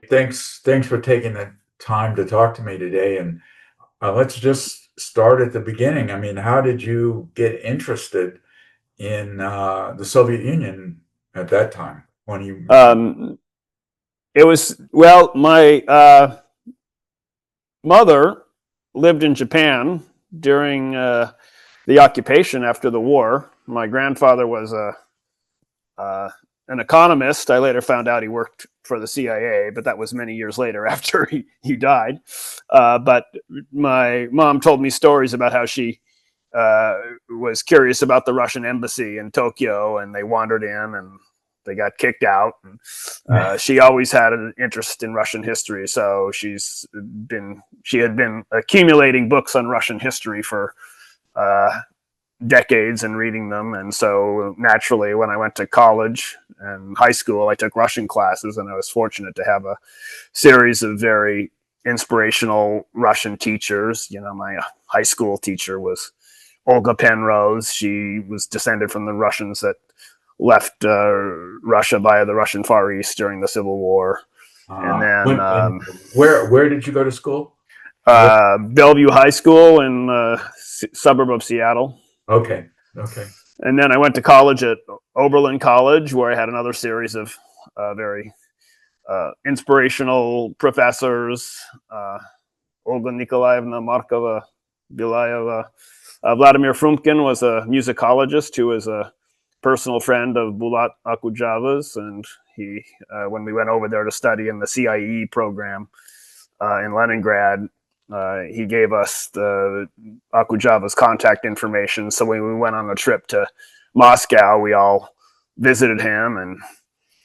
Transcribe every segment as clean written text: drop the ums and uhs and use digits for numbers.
Thanks for taking the time to talk to me today. And let's just start at the beginning. I mean, how did you get interested in the Soviet Union at that time? When you Um, it was, well, my mother lived in Japan during the occupation after the war. My grandfather was an economist. I later found out he worked for the CIA, but that was many years later after he died. But my mom told me stories about how she was curious about the Russian embassy in Tokyo, and they wandered in and they got kicked out. And, she always had an interest in Russian history, so she had been accumulating books on Russian history for decades and reading them. And so naturally, when I went to college and high school, I took Russian classes, and I was fortunate to have a series of very inspirational Russian teachers. You know, my high school teacher was Olga Penrose. She was descended from the Russians that left Russia via the Russian Far East during the Civil War. And then where did you go to school? Bellevue High School in suburb of Seattle. Okay. And then I went to college at Oberlin College, where I had another series of very inspirational professors. Olga Nikolaevna Markova Bilayeva. Vladimir Frumkin was a musicologist who was a personal friend of Bulat Akujava's, and he, when we went over there to study in the CIE program in Leningrad, he gave us the Akujava's contact information. So when we went on a trip to Moscow, we all visited him, and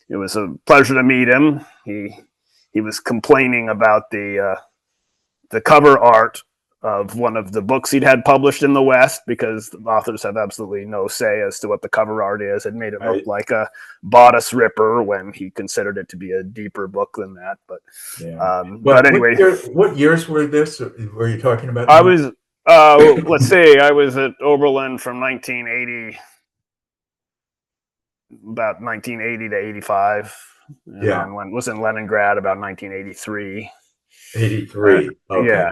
it was a pleasure to meet him. He was complaining about the cover art of one of the books he'd had published in the West, because the authors have absolutely no say as to what the cover art is. It made it look like a bodice ripper when he considered it to be a deeper book than that. But but anyway, what years were you talking about? I was let's see, I was at Oberlin from 1980, about 1980 to 85. And was in Leningrad about 1983. 83. Okay.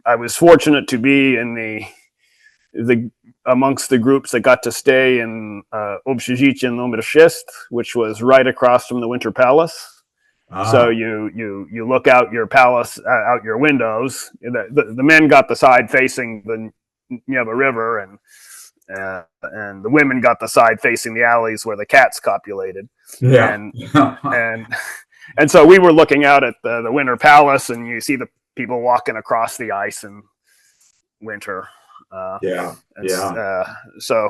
I was fortunate to be in the amongst the groups that got to stay in Общежитие номер 6, which was right across from the Winter Palace. So you look out your palace, out your windows. The men got the side facing the Neva River, and the women got the side facing the alleys where the cats copulated. And so we were looking out at the Winter Palace, and you see the people walking across the ice in winter. So so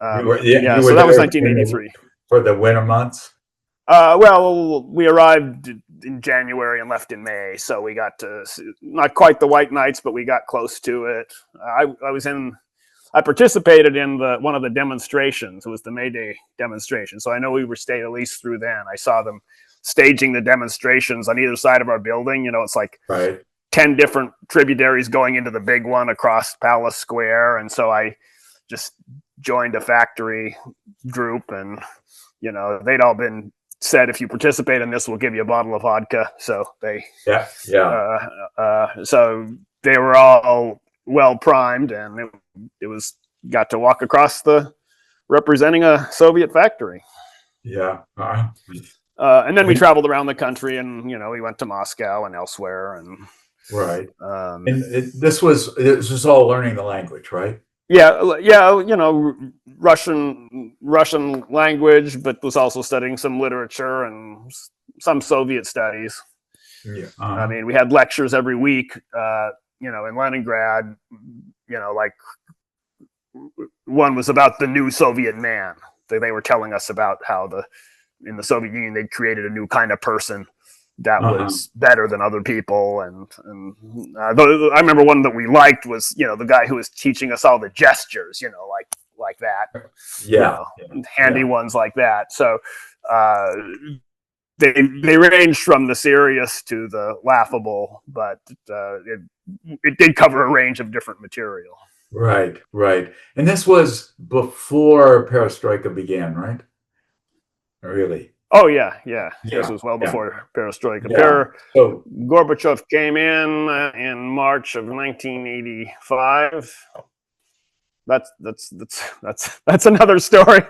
that was 1983 for the winter months. Well, we arrived in January and left in May, so we got to not quite the White Nights, but we got close to it. I participated in one of the demonstrations. It was the May Day demonstration, so I know we were stayed at least through then. I saw them staging the demonstrations on either side of our building. You know, it's like 10 different tributaries going into the big one across Palace Square. And so I just joined a factory group, and, you know, they'd all been said, if you participate in this, we'll give you a bottle of vodka. So so they were all well primed, and it was got to walk across representing a Soviet factory. And then we traveled around the country, and, you know, we went to Moscow and elsewhere. And and this was all learning the language, right? You know, Russian language, but was also studying some literature and some Soviet studies. I mean, we had lectures every week. You know, in Leningrad, you know, like one was about the new Soviet man. They were telling us about how in the Soviet Union, they'd created a new kind of person that was better than other people. And I remember one that we liked was, you know, the guy who was teaching us all the gestures, you know, like that. Handy ones like that. So they ranged from the serious to the laughable, but it did cover a range of different material. Right. And this was before Perestroika began, right? Really? Oh yeah, yeah. This Yeah, was well yeah, before Perestroika. yeah. So Gorbachev came in March of 1985. That's another story.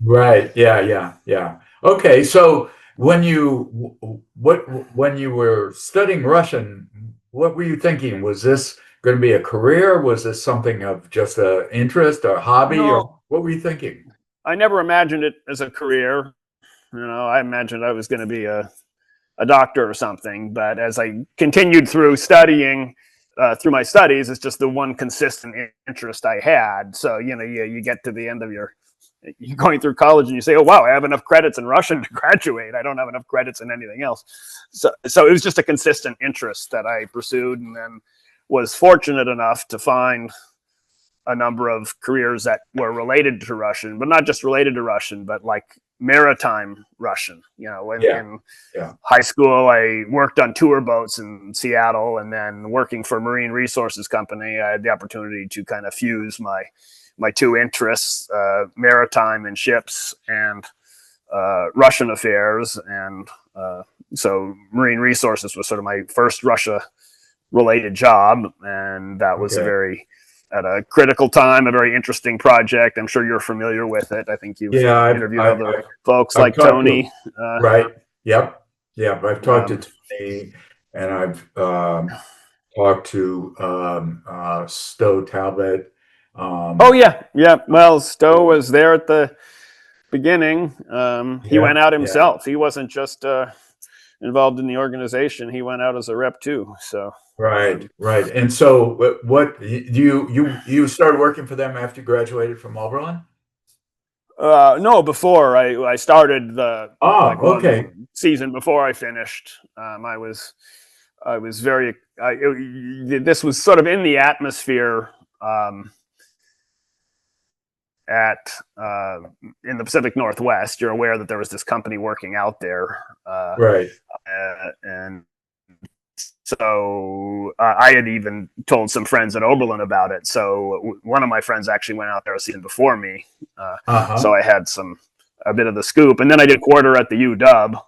right, yeah, yeah, yeah. Okay, so when you were studying Russian, what were you thinking? Was this going to be a career? Was this something of just a interest or hobby, or No, what were you thinking? I never imagined it as a career. I imagined I was going to be a doctor or something. But as I continued through studying, through my studies, it's just the one consistent interest I had. So, you get to the end of you're going through college and you say, oh, wow, I have enough credits in Russian to graduate. I don't have enough credits in anything else. So it was just a consistent interest that I pursued, and then was fortunate enough to find a number of careers that were related to Russian, but not just related to Russian, but like maritime Russian. Yeah, In yeah, high school, I worked on tour boats in Seattle, and then working for a marine resources company, I had the opportunity to kind of fuse my two interests, maritime and ships, and Russian affairs. And so marine resources was sort of my first Russia related job, and that was okay. at a critical time, a very interesting project. I'm sure you're familiar with it. I think you've Yeah, interviewed other folks I've like talked to, Tony. Uh, right. Yep. Yeah, I've talked to um, Tony, and I've talked to Stowe Talbot. oh Um, yeah, yeah. Well, Stowe was there at the beginning. He yeah, went out yeah. himself. He wasn't just involved in the organization. He went out as a rep too. So Right, um, right. And so what you started working for them after you graduated from Oberlin? no, before I started the Oh, like okay. one season before I finished. I was very. This was sort of in the atmosphere um, at in the Pacific Northwest. You're aware that there was this company working out there, Right. and so I had even told some friends at Oberlin about it. So one of my friends actually went out there a season before me, so Uh-huh. I had a bit of the scoop. And then I did quarter at the UW,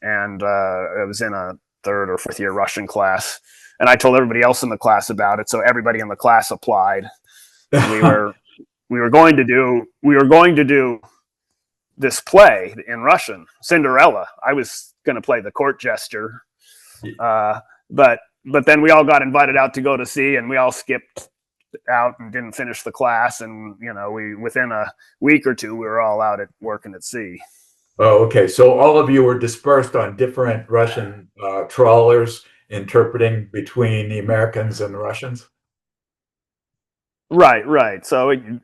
and I was in a third or fourth year Russian class, and I told everybody else in the class about it. So everybody in the class applied, and we were going to do this play in Russian, Cinderella. I was going to play the court jester, uh, but then we all got invited out to go to sea, and we all skipped out and didn't finish the class. And we within a week or two, we were all out at working at sea. Oh, okay. So all of you were dispersed on different Russian trawlers interpreting between the Americans and the Russians? Right, right. So I don't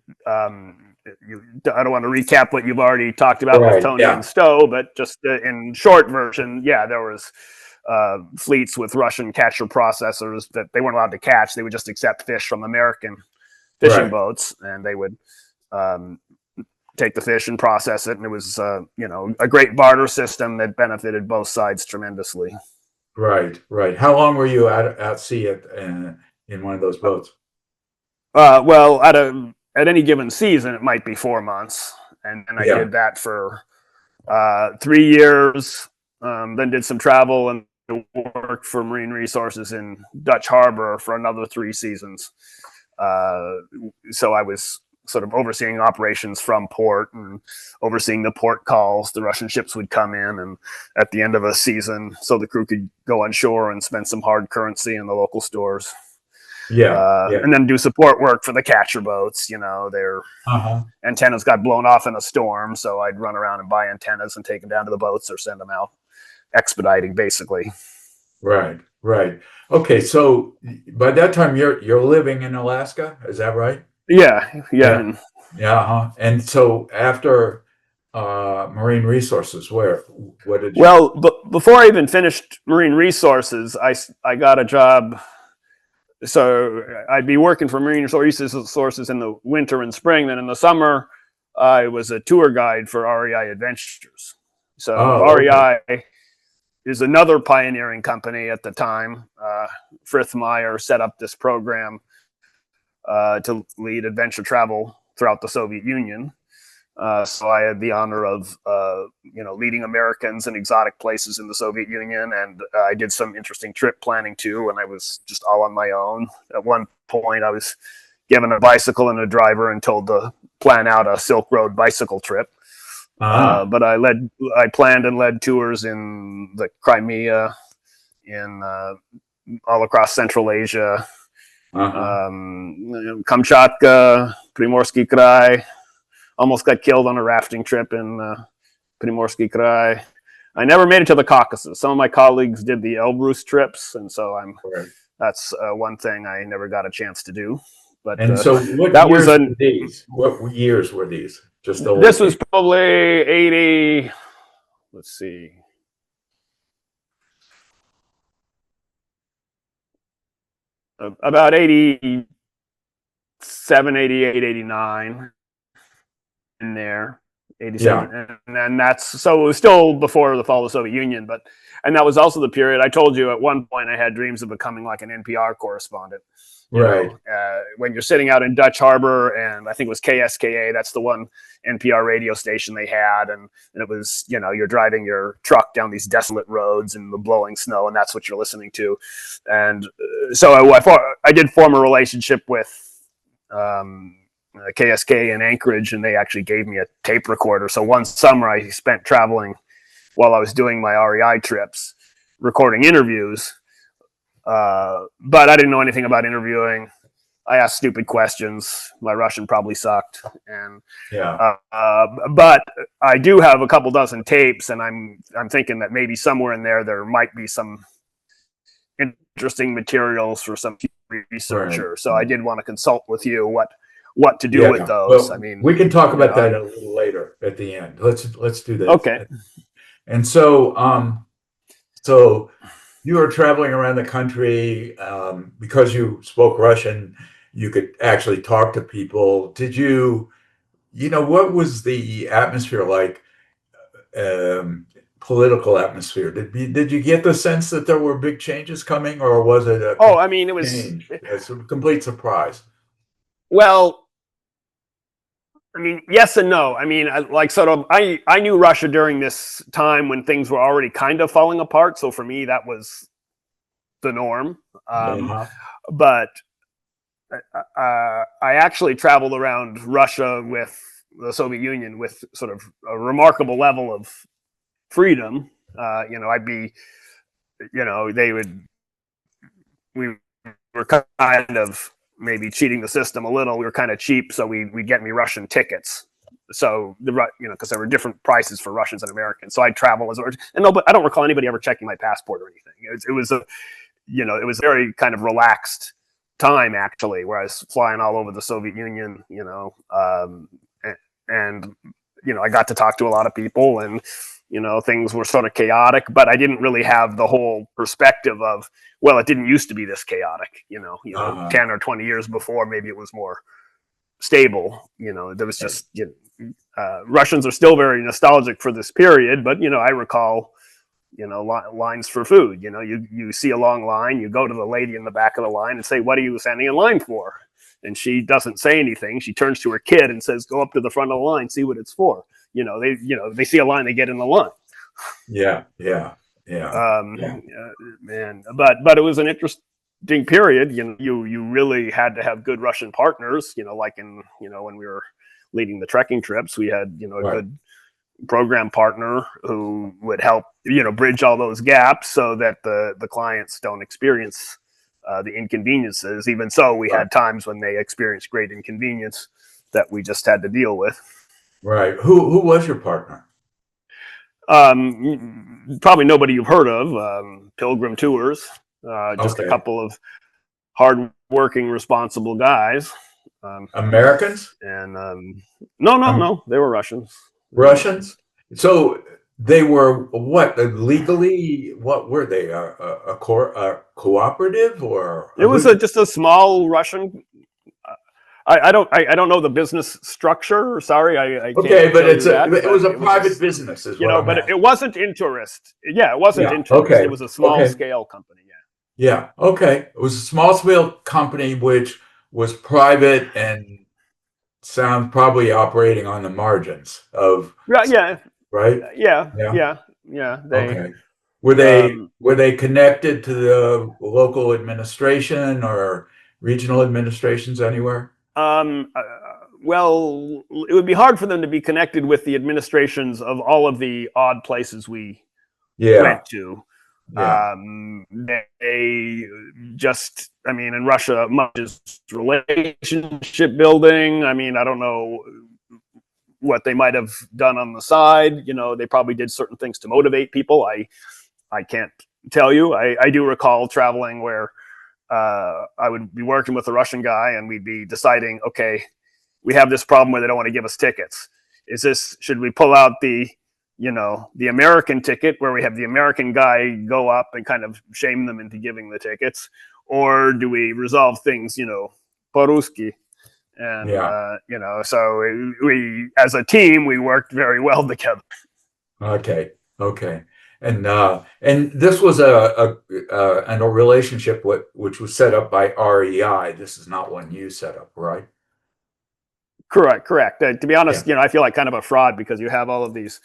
want to recap what you've already talked about with Right. Tony and Yeah. Stowe, but just in short version, yeah, there was fleets with Russian catcher processors that they weren't allowed to catch. They would just accept fish from American fishing Right. boats, and they would um, take the fish and process it. And it was, a great barter system that benefited both sides tremendously. Right. Right. How long were you at sea in one of those boats? Well, at any given season, it might be 4 months, and I Yeah. did that for 3 years. Then did some travel and work for Marine Resources in Dutch Harbor for another 3 seasons. Uh, so I was sort of overseeing operations from port and overseeing the port calls. The Russian ships would come in, and at the end of a season, so the crew could go on shore and spend some hard currency in the local stores. Yeah. Yeah. And then do support work for the catcher boats. Their Uh-huh. antennas got blown off in a storm, so I'd run around and buy antennas and take them down to the boats or send them out, expediting basically. Right. Right. Okay. So by that time you're living in Alaska, is that right? Yeah, yeah. Yeah. And Yeah. Uh-huh. And so after marine resources, what did you? well, but before I even finished Marine Resources, I got a job. So I'd be working for Marine Resources in the winter and spring. Then in the summer, I was a tour guide for REI Adventures. So Oh, okay. REI is another pioneering company at the time. Frith Meyer set up this program to lead adventure travel throughout the Soviet Union. So I had the honor of, leading Americans in exotic places in the Soviet Union, and I did some interesting trip planning too. And I was just all on my own. At one point, I was given a bicycle and a driver and told to plan out a Silk Road bicycle trip. But I planned and led tours in the Crimea, in all across Central Asia, Kamchatka, Primorsky Krai. Almost got killed on a rafting trip in Primorsky Krai. I never made it to the Caucasus. Some of my colleagues did the Elbrus trips, and so that's one thing I never got a chance to do. But so, what that years was were these? What years were these? Just this was probably 80. Let's see. About 87, 88, 89 in there. 87. Yeah. And that's, so it was still before the fall of the Soviet Union, and that was also the period I told you at one point I had dreams of becoming like an NPR correspondent. Right. When you're sitting out in Dutch Harbor, and I think it was KSKA, that's the one NPR radio station they had, and it was, you're driving your truck down these desolate roads in the blowing snow, and that's what you're listening to. And so I did form a relationship with KSK in Anchorage, and they actually gave me a tape recorder. So one summer I spent traveling while I was doing my REI trips, recording interviews. But I didn't know anything about interviewing. I asked stupid questions. My Russian probably sucked, and but I do have a couple dozen tapes, and I'm thinking that maybe somewhere in there might be some interesting materials for some researcher. Right. So I did want to consult with you what to do with those. Well, I mean, we can talk about that a little later at the end. Let's do that. Okay. And so so you were traveling around the country because you spoke Russian. You could actually talk to people. Did you what was the atmosphere like? Political atmosphere. Did you get the sense that there were big changes coming, or was it a it was it's a complete surprise? Well, I mean, yes and no. I mean, I knew Russia during this time when things were already kind of falling apart. So for me, that was the norm. But I actually traveled around Russia with the Soviet Union with sort of a remarkable level of freedom. We were kind of maybe cheating the system a little. We were kind of cheap, so we'd get me Russian tickets. So because there were different prices for Russians and Americans. So I'd travel but I don't recall anybody ever checking my passport or anything. It was a very kind of relaxed time, actually, where I was flying all over the Soviet Union, and I got to talk to a lot of people, and things were sort of chaotic, but I didn't really have the whole perspective of, well, it didn't used to be this chaotic, 10 or 20 years before, maybe it was more stable. There was just, Russians are still very nostalgic for this period, but, I recall, lines for food. You see a long line, you go to the lady in the back of the line and say, what are you standing in line for? And she doesn't say anything. She turns to her kid and says, go up to the front of the line, see what it's for. They see a line, they get in the line. Man, but it was an interesting period. You really had to have good Russian partners. Like when we were leading the trekking trips, we had a good program partner who would help bridge all those gaps so that the clients don't experience the inconveniences. Even so, we had times when they experienced great inconvenience that we just had to deal with. Right. Who was your partner? Probably nobody you've heard of. Pilgrim Tours. Just a couple of hard-working, responsible guys. Americans? And no, they were Russians. Russians? So they were what? Legally, what were they? A cooperative, or it was just a small Russian. I don't know the business structure. Sorry, I can't. Okay, but it was a private business, but it wasn't interest. Yeah, it wasn't interest. Okay. It was a small scale company. Yeah. Okay. It was a small scale company which was private and sounds probably operating on the margins of, Yeah, yeah, right? yeah, Yeah. yeah, yeah. They Okay. Were they um, were they connected to the local administration or regional administrations anywhere? Um, uh, well, it would be hard for them to be connected with the administrations of all of the odd places we Yeah. went to. Yeah. They just, I mean, in Russia, much is relationship building. I mean, I don't know what they might have done on the side. You know, they probably did certain things to motivate people. I can't tell you. I do recall traveling where I would be working with a Russian guy and we'd be deciding, okay, we have this problem where they don't want to give us tickets. Should we pull out the American ticket where we have the American guy go up and kind of shame them into giving the tickets? Or do we resolve things, po-ruski? And, Yeah. so we, as a team, we worked very well together. Okay. Okay. And this was a relationship which was set up by REI. This is not one you set up, right? Correct. To be Yeah. honest, I feel like kind of a fraud because you have all of these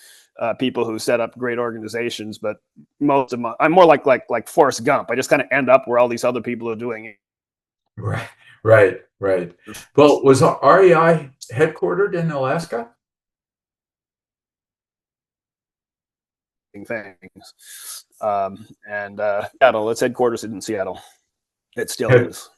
people who set up great organizations, but I'm more like Forrest Gump. I just kind of end up where all these other people are doing Right. Right. Right. Well, was REI headquartered in Alaska? things. And Seattle, its headquarters is in Seattle. It still Head, is.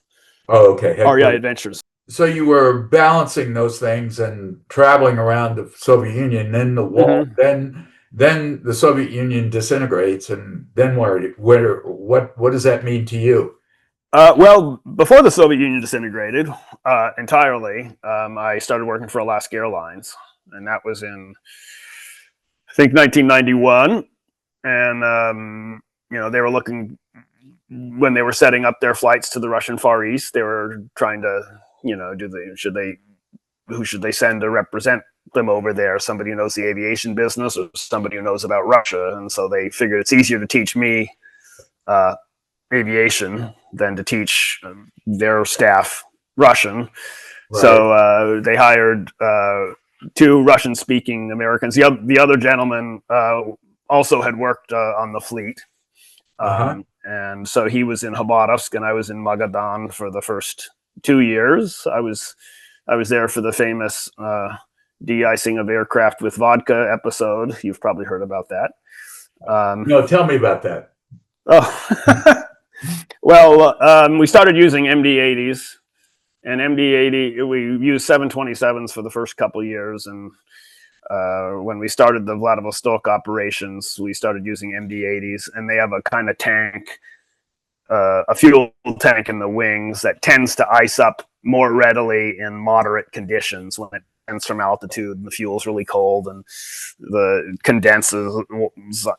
oh, okay. REI Headquartered. Adventures. So you were balancing those things and traveling around the Soviet Union, then the wall, Mm-hmm. then the Soviet Union disintegrates, and then what does that mean to you? Well, before the Soviet Union disintegrated entirely, I started working for Alaska Airlines, and that was in, I think, 1991. And they were looking when they were setting up their flights to the Russian Far East. They were trying to, who should they send to represent them over there? Somebody who knows the aviation business or somebody who knows about Russia. And so they figured it's easier to teach me aviation than to teach their staff Russian. Right. So they hired two Russian-speaking Americans. The other gentleman also had worked on the fleet, Uh-huh. and so he was in Khabarovsk, and I was in Magadan for the first 2 years. I was there for the famous de-icing of aircraft with vodka episode. You've probably heard about that. No, tell me about that. Oh, well, we started using MD-80s, and MD-80 we used 727s for the first couple of years, and when we started the Vladivostok operations, we started using MD-80s, and they have a kind of tank, a fuel tank in the wings that tends to ice up more readily in moderate conditions when it descends from altitude and the fuel's really cold and the condenses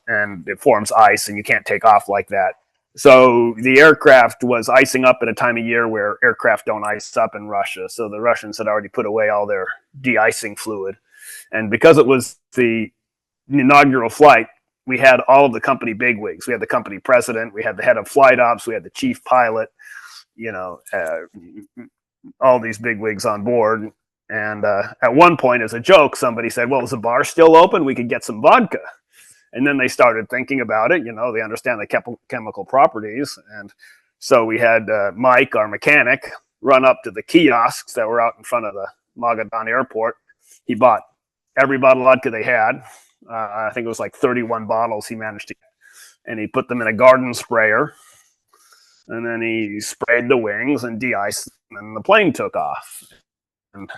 and it forms ice and you can't take off like that. So the aircraft was icing up at a time of year where aircraft don't ice up in Russia. So the Russians had already put away all their de-icing fluid. And because it was the inaugural flight, we had all of the company bigwigs. We had the company president, we had the head of flight ops, we had the chief pilot, all these bigwigs on board. And at one point, as a joke, somebody said, well, is the bar still open? We could get some vodka. And then they started thinking about it. They understand the chemical properties. And so we had Mike, our mechanic, run up to the kiosks that were out in front of the Magadan airport. He bought every bottle of vodka they had. I think it was like 31 bottles he managed to get. And he put them in a garden sprayer. And then he sprayed the wings and de-iced them, and the plane took off. And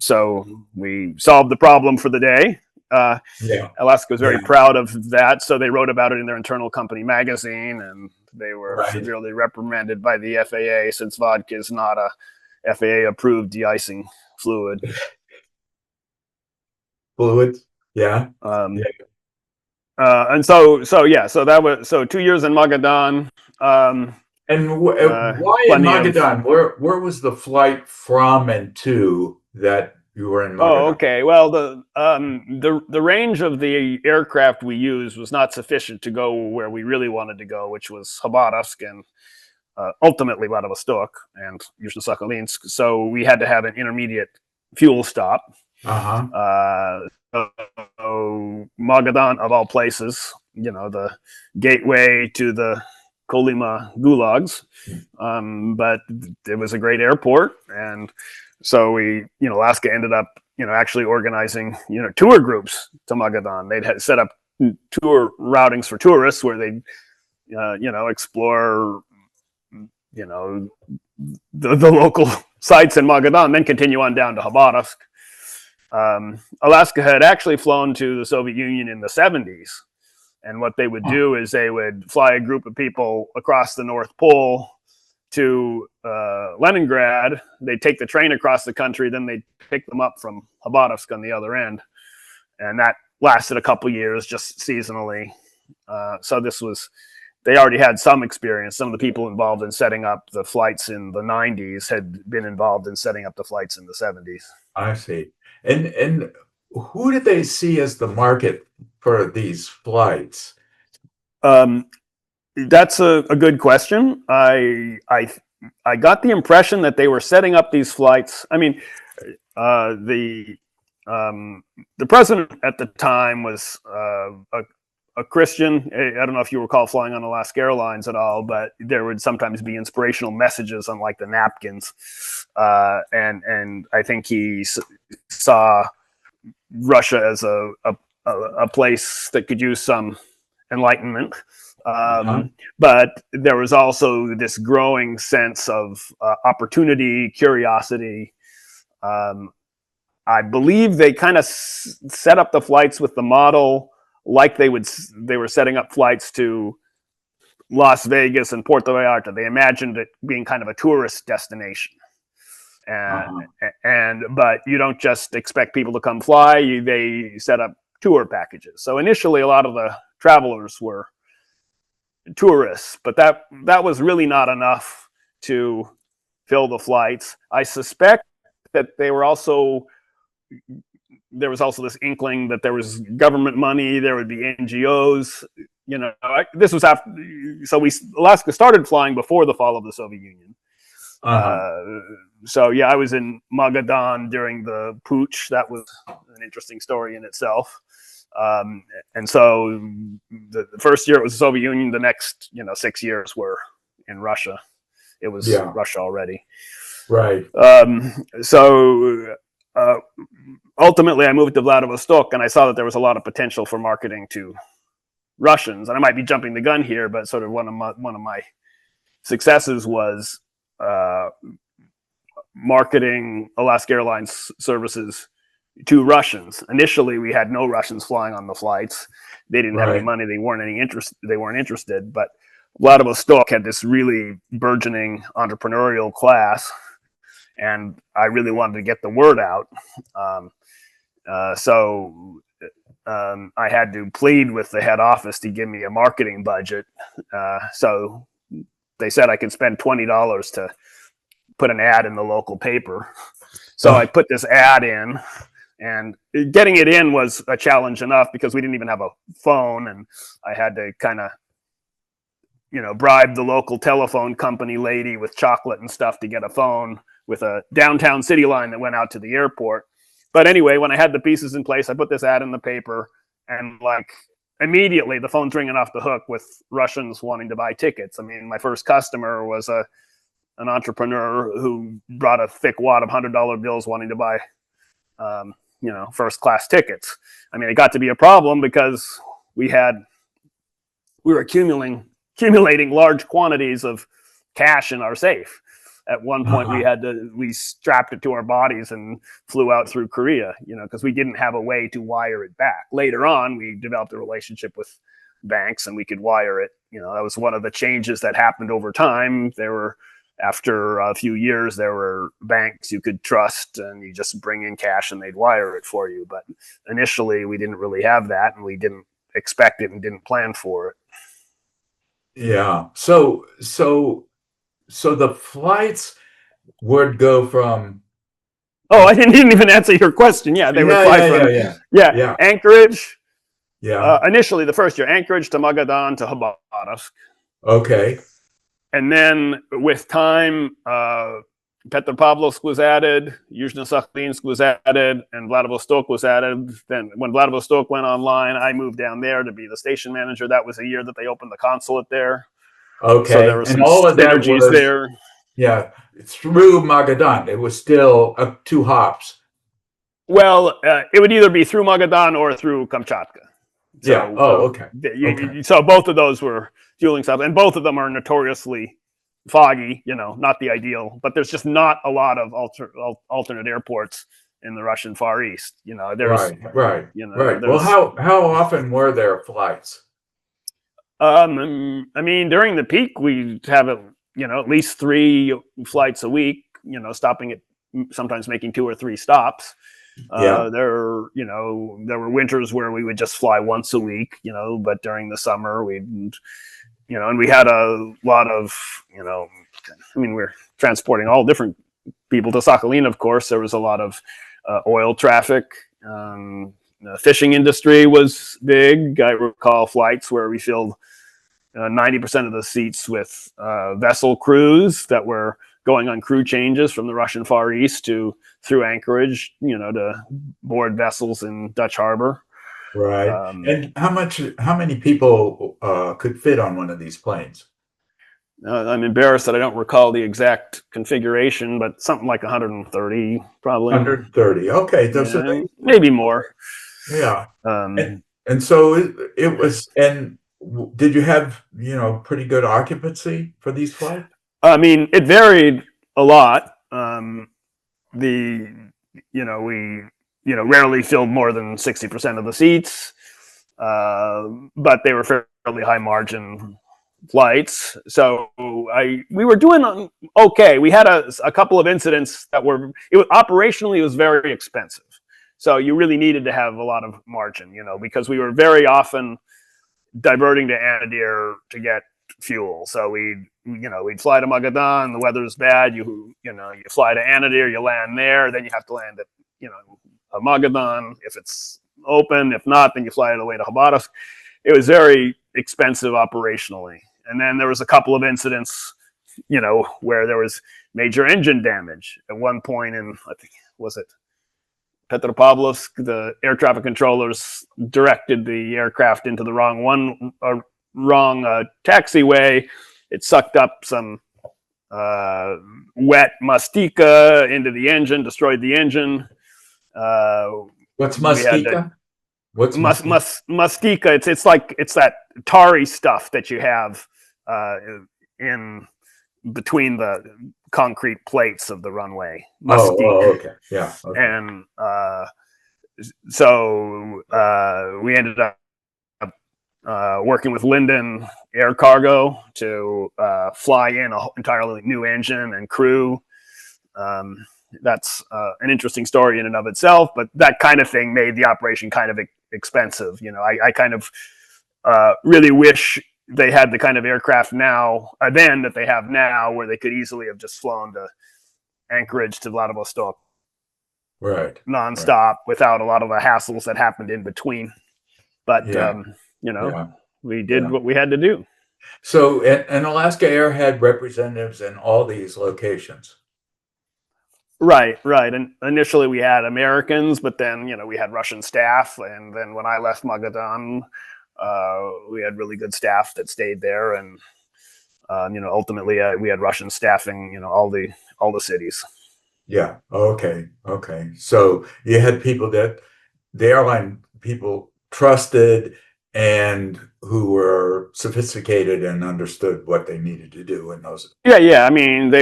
so we solved the problem for the day. Yeah. Alaska was very Yeah. proud of that, so they wrote about it in their internal company magazine, and they were Right. severely reprimanded by the FAA since vodka is not a FAA-approved de-icing fluid. Fluids. Yeah. Um, Yeah. so that was 2 years in Magadan. And why in Plenty of. Magadan? Where was the flight from and to that you were in Oh, Magadan? okay. Well, the range of the aircraft we used was not sufficient to go where we really wanted to go, which was Khabarovsk, and ultimately Vladivostok and Yuzhno-Sakhalinsk. So we had to have an intermediate fuel stop. So Magadan, of all places, the gateway to the Kolyma gulags. But it was a great airport. And so Alaska ended up, actually organizing, tour groups to Magadan. They'd had set up tour routings for tourists where they'd, explore, the local sites in Magadan, then continue on down to Khabarovsk. Alaska had actually flown to the Soviet Union in the 70s. And what they would do is they would fly a group of people across the North Pole to Leningrad. They'd take the train across the country, then they'd pick them up from Khabarovsk on the other end. And that lasted a couple years, just seasonally. So they already had some experience. Some of the people involved in setting up the flights in the 90s had been involved in setting up the flights in the 70s. I see. And who did they see as the market for these flights? That's a good question. I got the impression that they were setting up these flights. I mean, the president at the time was a Christian. I don't know if you recall flying on Alaska Airlines at all, but there would sometimes be inspirational messages on like the napkins, and I think he saw Russia as a place that could use some enlightenment. But there was also this growing sense of opportunity, curiosity. I believe they kind of set up the flights with the model like they were setting up flights to Las Vegas and Puerto Vallarta. They imagined it being kind of a tourist destination. But you don't just expect people to come fly. They set up tour packages. So initially, a lot of the travelers were tourists, but that was really not enough to fill the flights. I suspect that there was also this inkling that there was government money, there would be NGOs. This was after. So Alaska started flying before the fall of the Soviet Union. So I was in Magadan during the putsch. That was an interesting story in itself. And so the first year it was the Soviet Union. The next 6 years were in Russia. It was Russia already. Right. So ultimately I moved to Vladivostok, and I saw that there was a lot of potential for marketing to Russians. And I might be jumping the gun here, but sort of one of my successes was marketing Alaska Airlines services to Russians. Initially, we had no Russians flying on the flights. They didn't have any money. They weren't interested. But Vladivostok had this really burgeoning entrepreneurial class, and I really wanted to get the word out. So I had to plead with the head office to give me a marketing budget. So they said I could spend $20 to put an ad in the local paper. So I put this ad in, and getting it in was a challenge enough because we didn't even have a phone, and I had to kind of, bribe the local telephone company lady with chocolate and stuff to get a phone with a downtown city line that went out to the airport. But anyway, when I had the pieces in place, I put this ad in the paper, and immediately the phone's ringing off the hook with Russians wanting to buy tickets. I mean, my first customer was an entrepreneur who brought a thick wad of $100 bills wanting to buy, first class tickets. I mean, it got to be a problem because we were accumulating large quantities of cash in our safe. At one point, we strapped it to our bodies and flew out through Korea, because we didn't have a way to wire it back. Later on, we developed a relationship with banks and we could wire it. That was one of the changes that happened over time. After a few years, there were banks you could trust, and you just bring in cash and they'd wire it for you. But initially, we didn't really have that, and we didn't expect it and didn't plan for it. Yeah. So the flights would go from. Oh, I didn't even answer your question. Yeah, they would fly from Anchorage. Yeah. Initially, the first year, Anchorage to Magadan to Khabarovsk. Okay. And then with time, Petropavlovsk was added, Yuzhno-Sakhalinsk was added, and Vladivostok was added. Then when Vladivostok went online, I moved down there to be the station manager. That was a year that they opened the consulate there. So there Okay. were And some all of that synergies was, there. yeah, through Magadan. It was still 2 hops. Well, it would either be through Magadan or through Kamchatka. Yeah. So, Oh, okay. Okay. so both of those were fueling stops, and both of them are notoriously foggy. Not the ideal, but there's just not a lot of alternate airports in the Russian Far East. There's, Right. Well, there's. how often were there flights? I mean, during the peak, we have at least 3 flights a week. Stopping at sometimes making 2 or 3 stops. Yeah. There were winters where we would just fly once a week, but during the summer and we had a lot of, we're transporting all different people to Sakhalin, of course. There was a lot of oil traffic. The fishing industry was big. I recall flights where we filled 90% of the seats with vessel crews that were going on crew changes from the Russian Far East through Anchorage, to board vessels in Dutch Harbor. Right. And how many people could fit on one of these planes? I'm embarrassed that I don't recall the exact configuration, but something like 130, probably. 130. Okay. Maybe more. Yeah. And so it was, and did you have, pretty good occupancy for these flights? I mean, it varied a lot. We rarely filled more than 60% of the seats, but they were fairly high margin flights. So we were doing okay. We had a couple of incidents that operationally it was very expensive. So you really needed to have a lot of margin, because we were very often diverting to Anadyr to get fuel. So we'd fly to Magadan, the weather's bad, you fly to Anadyr, you land there, then you have to land at Magadan if it's open. If not, then you fly it away to Khabarovsk. It was very expensive operationally. And then there was a couple of incidents, where there was major engine damage. At one point in, I think, was it Petropavlovsk, the air traffic controllers directed the aircraft into the wrong taxiway. It sucked up some wet mastika into the engine, destroyed the engine. What's mastika? What's mastika? It's that tarry stuff that you have in between the concrete plates of the runway. Oh, okay. Yeah. Okay. And so we ended up working with Linden Air Cargo to fly in an entirely new engine and crew. That's an interesting story in and of itself, but that kind of thing made the operation kind of expensive. I kind of really wish they had the kind of aircraft then that they have now, where they could easily have just flown to Anchorage to Vladivostok, right, nonstop, without a lot of the hassles that happened in between. But we did what we had to do. So, and Alaska Air had representatives in all these locations. Right. And initially we had Americans, but then, we had Russian staff. And then when I left Magadan, we had really good staff that stayed there. And, ultimately we had Russian staffing, all the cities. Yeah. Okay. So you had people that the airline people trusted and who were sophisticated and understood what they needed to do in those. Yeah. I mean,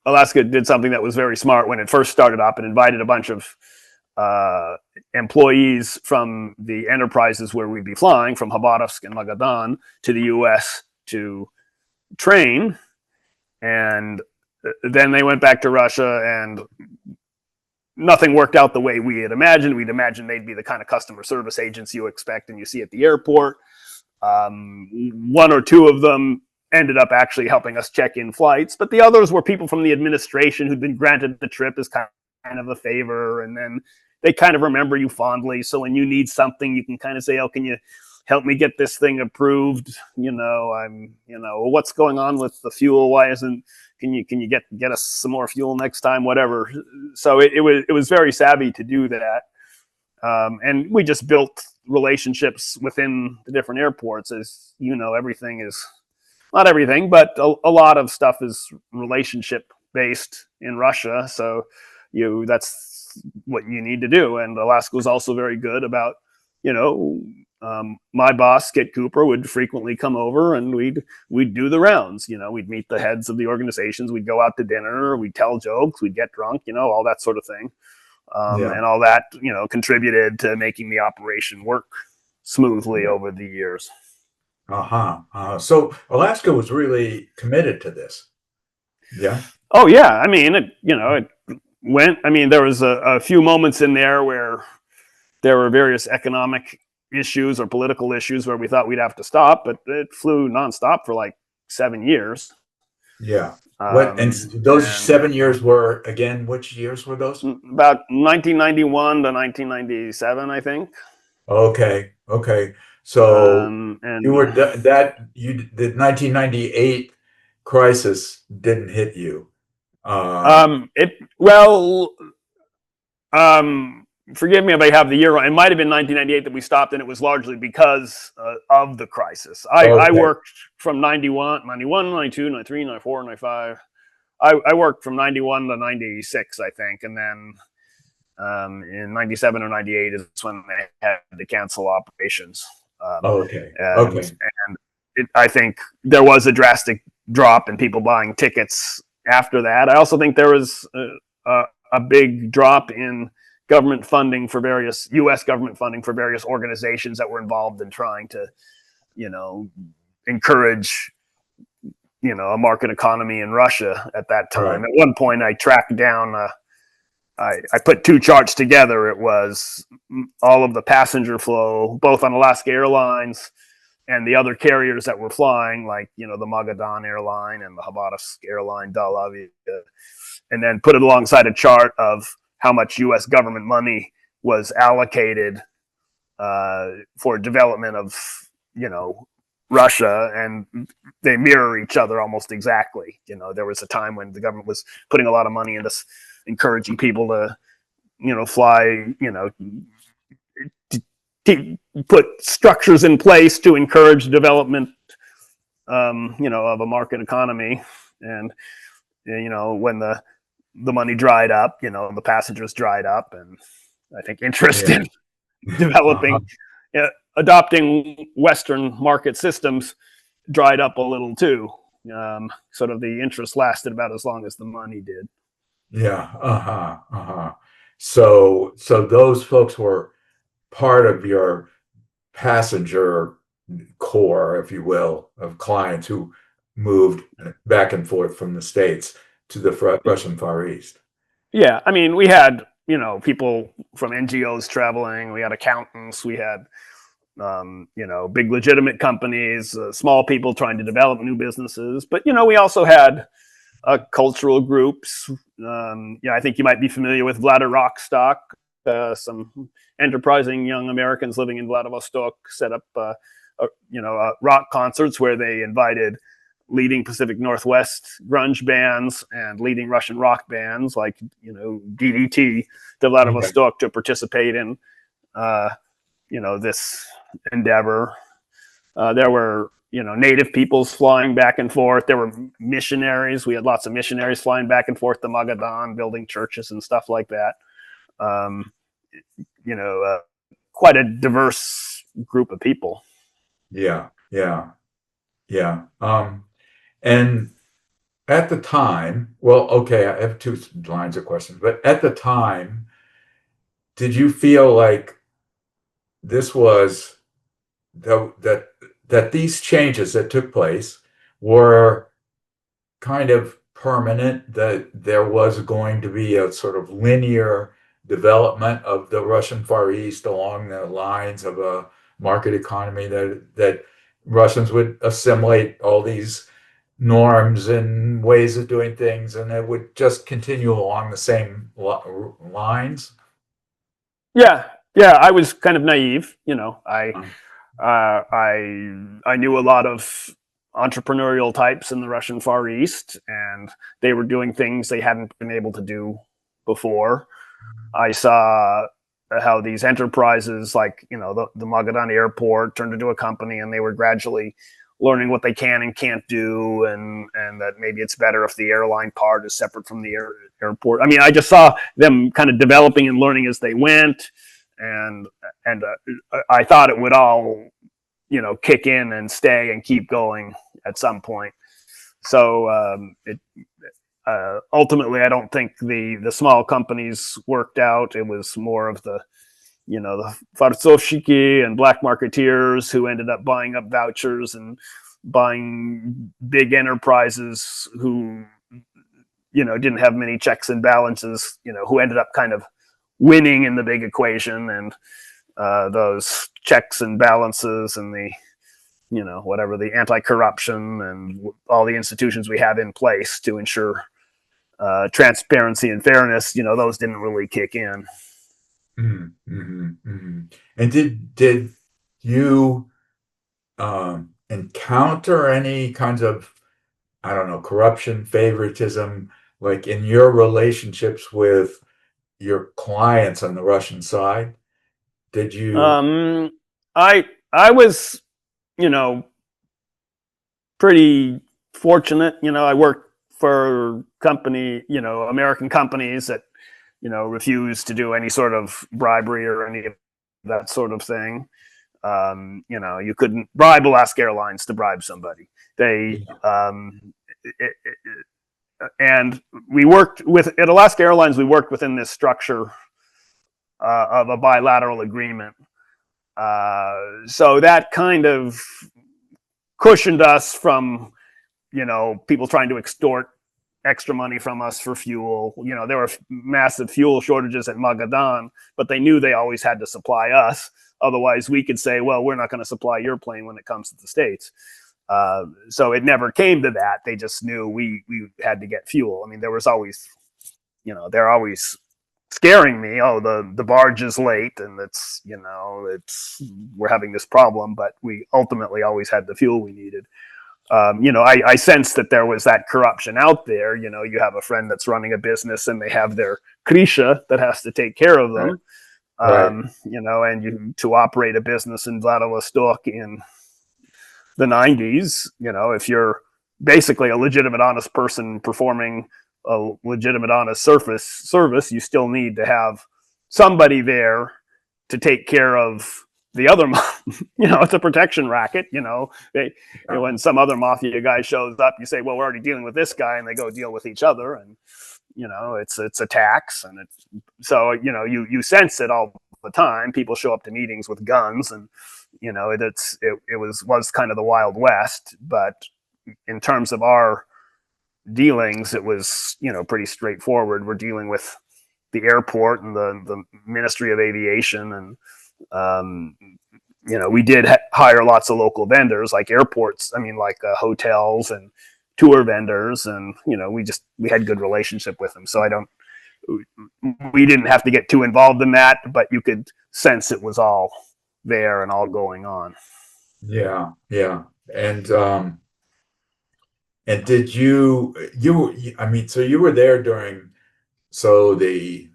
Alaska did something that was very smart when it first started up and invited a bunch of employees from the enterprises where we'd be flying, from Khabarovsk and Magadan, to the U.S. to train. And then they went back to Russia, and nothing worked out the way we had imagined. We'd imagined they'd be the kind of customer service agents you expect and you see at the airport. 1 or 2 of them ended up actually helping us check in flights, but the others were people from the administration who'd been granted the trip as kind of a favor, and then they kind of remember you fondly. So when you need something, you can kind of say, "Oh, can you help me get this thing approved. What's going on with the fuel? Why isn't, can you get us some more fuel next time? Whatever. So it was very savvy to do that. And we just built relationships within the different airports. As everything is, not everything, but a lot of stuff is relationship based in Russia. So that's what you need to do. And Alaska was also very good about, my boss, Skit Cooper, would frequently come over and we'd do the rounds. We'd meet the heads of the organizations. We'd go out to dinner. We'd tell jokes. We'd get drunk. All that sort of thing. And all that, contributed to making the operation work smoothly over the years. So Alaska was really committed to this. Yeah. Oh yeah. I mean, it went. I mean, there was a few moments in there where there were various economic issues or political issues where we thought we'd have to stop, but it flew nonstop for like 7 years. Yeah. And those 7 years were, again, which years were those? About 1991 to 1997, I think. Okay. So you were the 1998 crisis didn't hit you. Forgive me if I have the year wrong. It might have been 1998 that we stopped, and it was largely because of the crisis. I worked from 91, 92, 93, 94, 95. I worked from 91 to 96, I think. And then in 97 or 98 is when they had to cancel operations. And I think there was a drastic drop in people buying tickets after that. I also think there was a big drop in government funding for various U.S. government funding for various organizations that were involved in trying to, encourage, a market economy in Russia at that time. Right. At one point, I tracked down, I put two charts together. It was all of the passenger flow, both on Alaska Airlines and the other carriers that were flying, like, the Magadan airline and the Vladivostok airline, Dudley, and then put it alongside a chart of how much U.S. government money was allocated for development of, Russia, and they mirror each other almost exactly. There was a time when the government was putting a lot of money into encouraging people to, fly, to put structures in place to encourage development, of a market economy. And, when the money dried up, the passengers dried up, and I think interest in developing, adopting Western market systems dried up a little too. Sort of the interest lasted about as long as the money did. Yeah. So those folks were part of your passenger core, if you will, of clients who moved back and forth from the States to the Russian Far East. Yeah, I mean, we had, people from NGOs traveling. We had accountants. We had, big legitimate companies, small people trying to develop new businesses. But, we also had cultural groups. I think you might be familiar with Vladivostok. Some enterprising young Americans living in Vladivostok set up, rock concerts where they invited leading Pacific Northwest grunge bands and leading Russian rock bands like, DDT to Vladivostok to participate in, this endeavor. There were, native peoples flying back and forth. There were missionaries. We had lots of missionaries flying back and forth to Magadan, building churches and stuff like that. Quite a diverse group of people. Yeah. And at the time, I have two lines of questions, but at the time, did you feel like this was that these changes that took place were kind of permanent, that there was going to be a sort of linear development of the Russian Far East along the lines of a market economy, that Russians would assimilate all these norms and ways of doing things, and it would just continue along the same lines? Yeah, I was kind of naive. I knew a lot of entrepreneurial types in the Russian Far East, and they were doing things they hadn't been able to do before. I saw how these enterprises, like the Magadan airport, turned into a company, and they were gradually learning what they can and can't do, and that maybe it's better if the airline part is separate from the airport. I mean, I just saw them kind of developing and learning as they went, and I thought it would all kick in and stay and keep going at some point. So ultimately, I don't think the small companies worked out. It was more of the farsovshiki and black marketeers who ended up buying up vouchers and buying big enterprises who didn't have many checks and balances, who ended up kind of winning in the big equation, and those checks and balances and the whatever, the anti-corruption and all the institutions we have in place to ensure transparency and fairness, those didn't really kick in. And did you encounter any kinds of, I don't know, corruption, favoritism, like in your relationships with your clients on the Russian side? Did you? I was, pretty fortunate. I worked for American companies that, refused to do any sort of bribery or any of that sort of thing. You couldn't bribe Alaska Airlines to bribe somebody. And we worked at Alaska Airlines. We worked within this structure of a bilateral agreement. So that kind of cushioned us from, people trying to extort extra money from us for fuel. There were massive fuel shortages at Magadan, but they knew they always had to supply us. Otherwise, we could say, well, we're not going to supply your plane when it comes to the States. So it never came to that. They just knew we had to get fuel. I mean, there was always, they're always scaring me. Oh, the barge is late, and we're having this problem, but we ultimately always had the fuel we needed. I sensed that there was that corruption out there. You have a friend that's running a business and they have their krisha that has to take care of them. Right. And to operate a business in Vladivostok in the 90s, if you're basically a legitimate, honest person performing a legitimate, honest service, you still need to have somebody there to take care of the other, it's a protection racket. When some other mafia guy shows up, you say, well, we're already dealing with this guy, and they go deal with each other, and it's a tax, and so you sense it all the time. People show up to meetings with guns, and it was kind of the Wild West. But in terms of our dealings, it was pretty straightforward. We're dealing with the airport and the Ministry of Aviation, and we did hire lots of local vendors, like airports. I mean, like hotels and tour vendors, and we had good relationship with them. So we didn't have to get too involved in that, but you could sense it was all there and all going on. Yeah. And did you? I mean, so you were there during, so the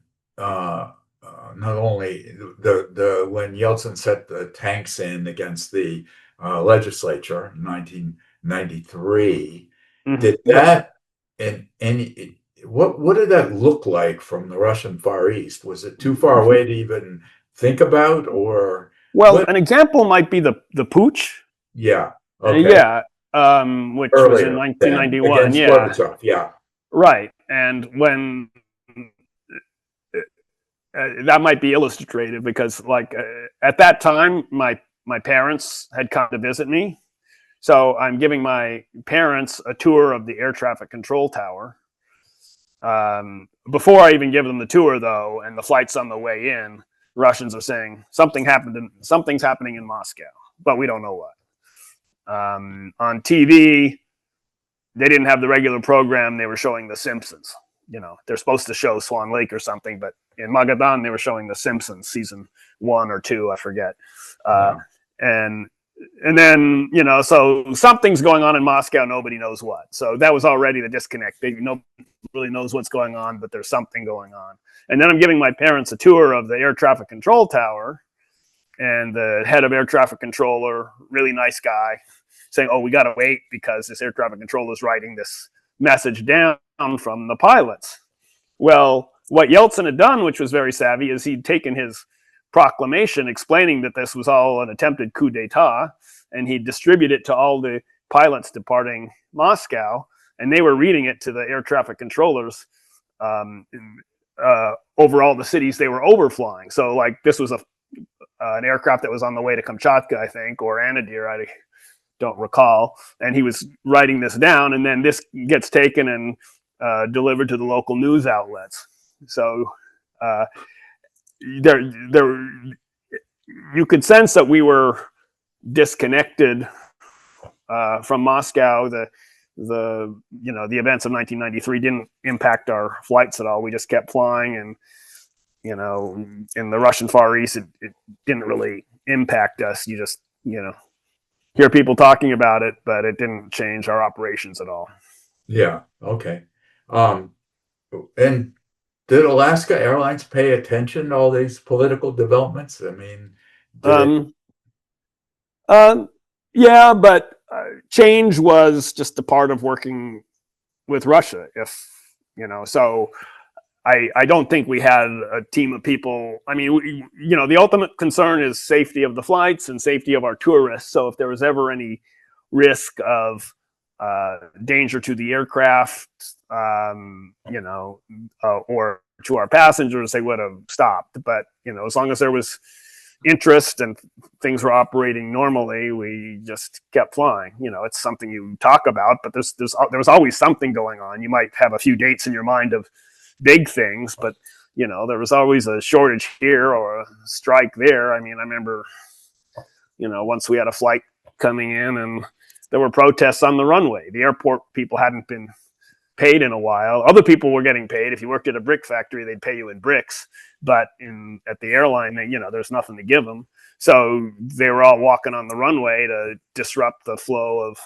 not only the when Yeltsin set the tanks in against the legislature in 1993, did that in any what did that look like from the Russian Far East? Was it too far away to even think about, or? Well, an example might be the putsch. Yeah. Okay. Yeah. Which earlier, was in 1991. Yeah. Gorbachev, yeah. Right. And when that might be illustrative because, like, at that time, my parents had come to visit me. So I'm giving my parents a tour of the air traffic control tower. Before I even give them the tour, though, and the flight's on the way in, Russians are saying something's happening in Moscow, but we don't know what. On TV, they didn't have the regular program. They were showing The Simpsons. They're supposed to show Swan Lake or something, but in Magadan, they were showing The Simpsons season 1 or 2, I forget. And and then, so something's going on in Moscow. Nobody knows what. So that was already the disconnect. Nobody really knows what's going on, but there's something going on. And then I'm giving my parents a tour of the air traffic control tower, and the head of air traffic controller, really nice guy, saying, "Oh, we got to wait because this air traffic controller is writing this message down from the pilots." Well, what Yeltsin had done, which was very savvy, is he'd taken his proclamation explaining that this was all an attempted coup d'etat, and he'd distribute it to all the pilots departing Moscow, and they were reading it to the air traffic controllers over all the cities they were overflying. So, like, this was an aircraft that was on the way to Kamchatka, I think, or Anadyr, I don't recall, and he was writing this down, and then this gets taken and delivered to the local news outlets. So there, you could sense that we were disconnected from Moscow. The events of 1993 didn't impact our flights at all. We just kept flying, and in the Russian Far East, it didn't really impact us. You just hear people talking about it, but it didn't change our operations at all. Yeah. Okay. And did Alaska Airlines pay attention to all these political developments? I mean, yeah, but change was just a part of working with Russia. So I don't think we had a team of people. I mean, the ultimate concern is safety of the flights and safety of our tourists. So if there was ever any risk of danger to the aircraft, or to our passengers, they would have stopped. But as long as there was interest and things were operating normally, we just kept flying. It's something you talk about, but there was always something going on. You might have a few dates in your mind of big things, but there was always a shortage here or a strike there. I mean, I remember once we had a flight coming in and there were protests on the runway. The airport people hadn't been paid in a while. Other people were getting paid. If you worked at a brick factory, they'd pay you in bricks, but at the airline, there's nothing to give them. So they were all walking on the runway to disrupt the flow of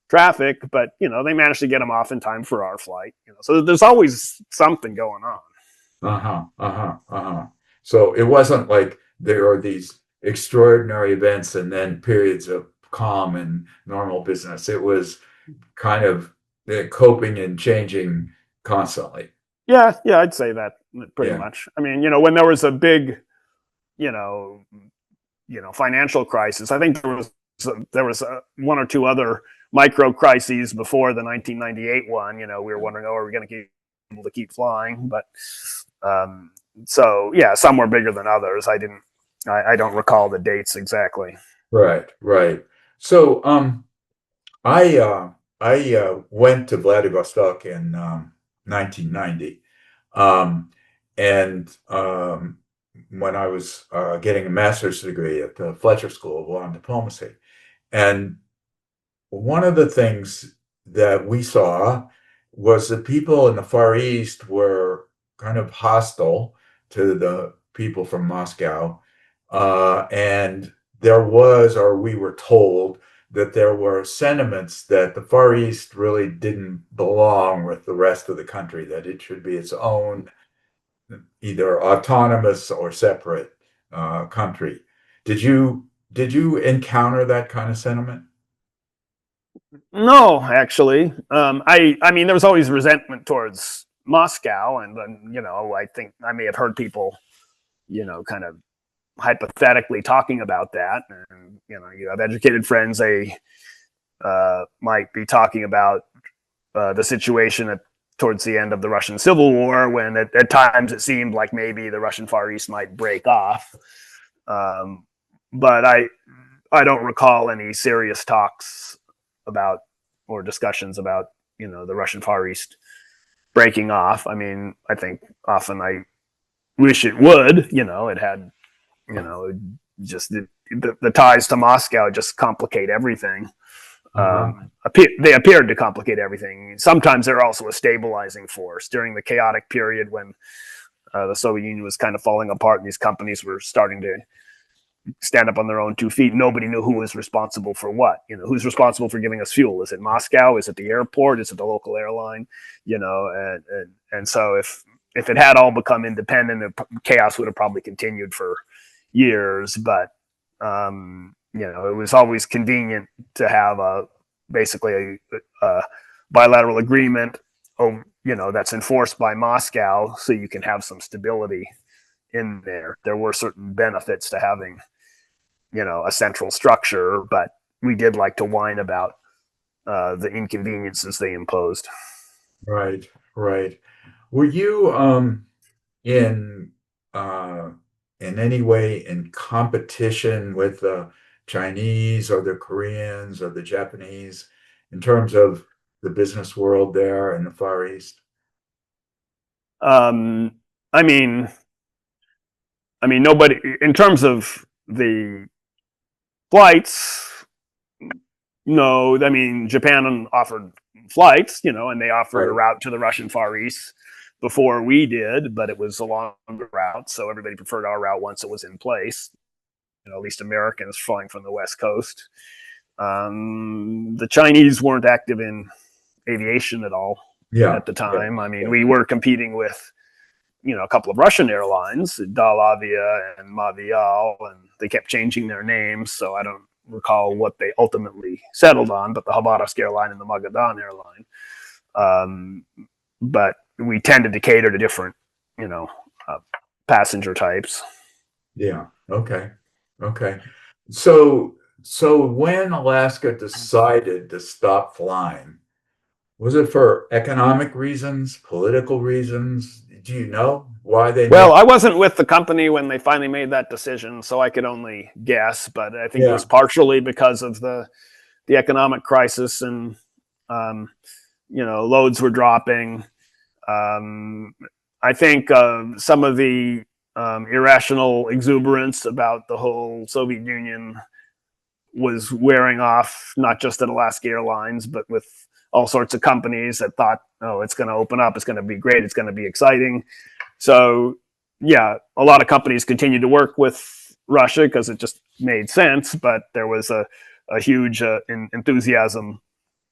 traffic, but they managed to get them off in time for our flight. So there's always something going on. So it wasn't like there are these extraordinary events and then periods of calm and normal business. It was kind of coping and changing constantly. Yeah, I'd say that pretty much. I mean, when there was a big, financial crisis, I think there was one or two other micro crises before the 1998 one. We were wondering, are we going to be able to keep flying? But so yeah, some were bigger than others. I don't recall the dates exactly. Right. So I went to Vladivostok in 1990, and when I was getting a master's degree at the Fletcher School of Law and Diplomacy, and one of the things that we saw was that people in the Far East were kind of hostile to the people from Moscow, and we were told that there were sentiments that the Far East really didn't belong with the rest of the country, that it should be its own, either autonomous or separate country. Did you encounter that kind of sentiment? No, actually. I mean, there was always resentment towards Moscow, and then, I think I may have heard people, kind of hypothetically talking about that. And, you have educated friends, they might be talking about the situation towards the end of the Russian Civil War, when at times it seemed like maybe the Russian Far East might break off. But I don't recall any serious talks about or discussions about the Russian Far East breaking off. I mean, I think often I wish it would. It had just the ties to Moscow just complicate everything. They appeared to complicate everything. Sometimes they're also a stabilizing force during the chaotic period when the Soviet Union was kind of falling apart and these companies were starting to stand up on their own 2 feet. Nobody knew who was responsible for what. Who's responsible for giving us fuel? Is it Moscow? Is it the airport? Is it the local airline? And so if it had all become independent, chaos would have probably continued for years. But it was always convenient to have basically a bilateral agreement, that's enforced by Moscow, so you can have some stability in there. There were certain benefits to having, a central structure, but we did like to whine about the inconveniences they imposed. Right, right. Were you in uh, in any way in competition with the Chinese or the Koreans or the Japanese in terms of the business world there in the Far East? Um, I mean, nobody in terms of the flights. No, I mean Japan offered flights, and they offered a Right. route to the Russian Far East before we did, but it was a longer route, so everybody preferred our route once it was in place. At least Americans flying from the West Coast. The Chinese weren't active in aviation at all Yeah. at the Yeah. time. I mean, Yeah. we were competing with, a couple of Russian airlines, Dalavia and Mavial, and they kept changing their names, so I don't recall what they ultimately settled on, but the Habarovsk airline and the Magadan airline. But we tended to cater to different, uh, passenger types. Yeah. Okay. Okay. So when Alaska decided to stop flying, was it for economic reasons, political reasons? Do you know why they made? Well, I wasn't with the company when they finally made that decision, so I could only guess. But I think it Yeah. was partially because of the economic crisis, and loads were dropping. Um, I think some of the irrational exuberance about the whole Soviet Union was wearing off, not just at Alaska Airlines, but with all sorts of companies that thought, oh, it's going to open up, it's going to be great, it's going to be exciting. So, yeah, a lot of companies continued to work with Russia because it just made sense, but there was a huge enthusiasm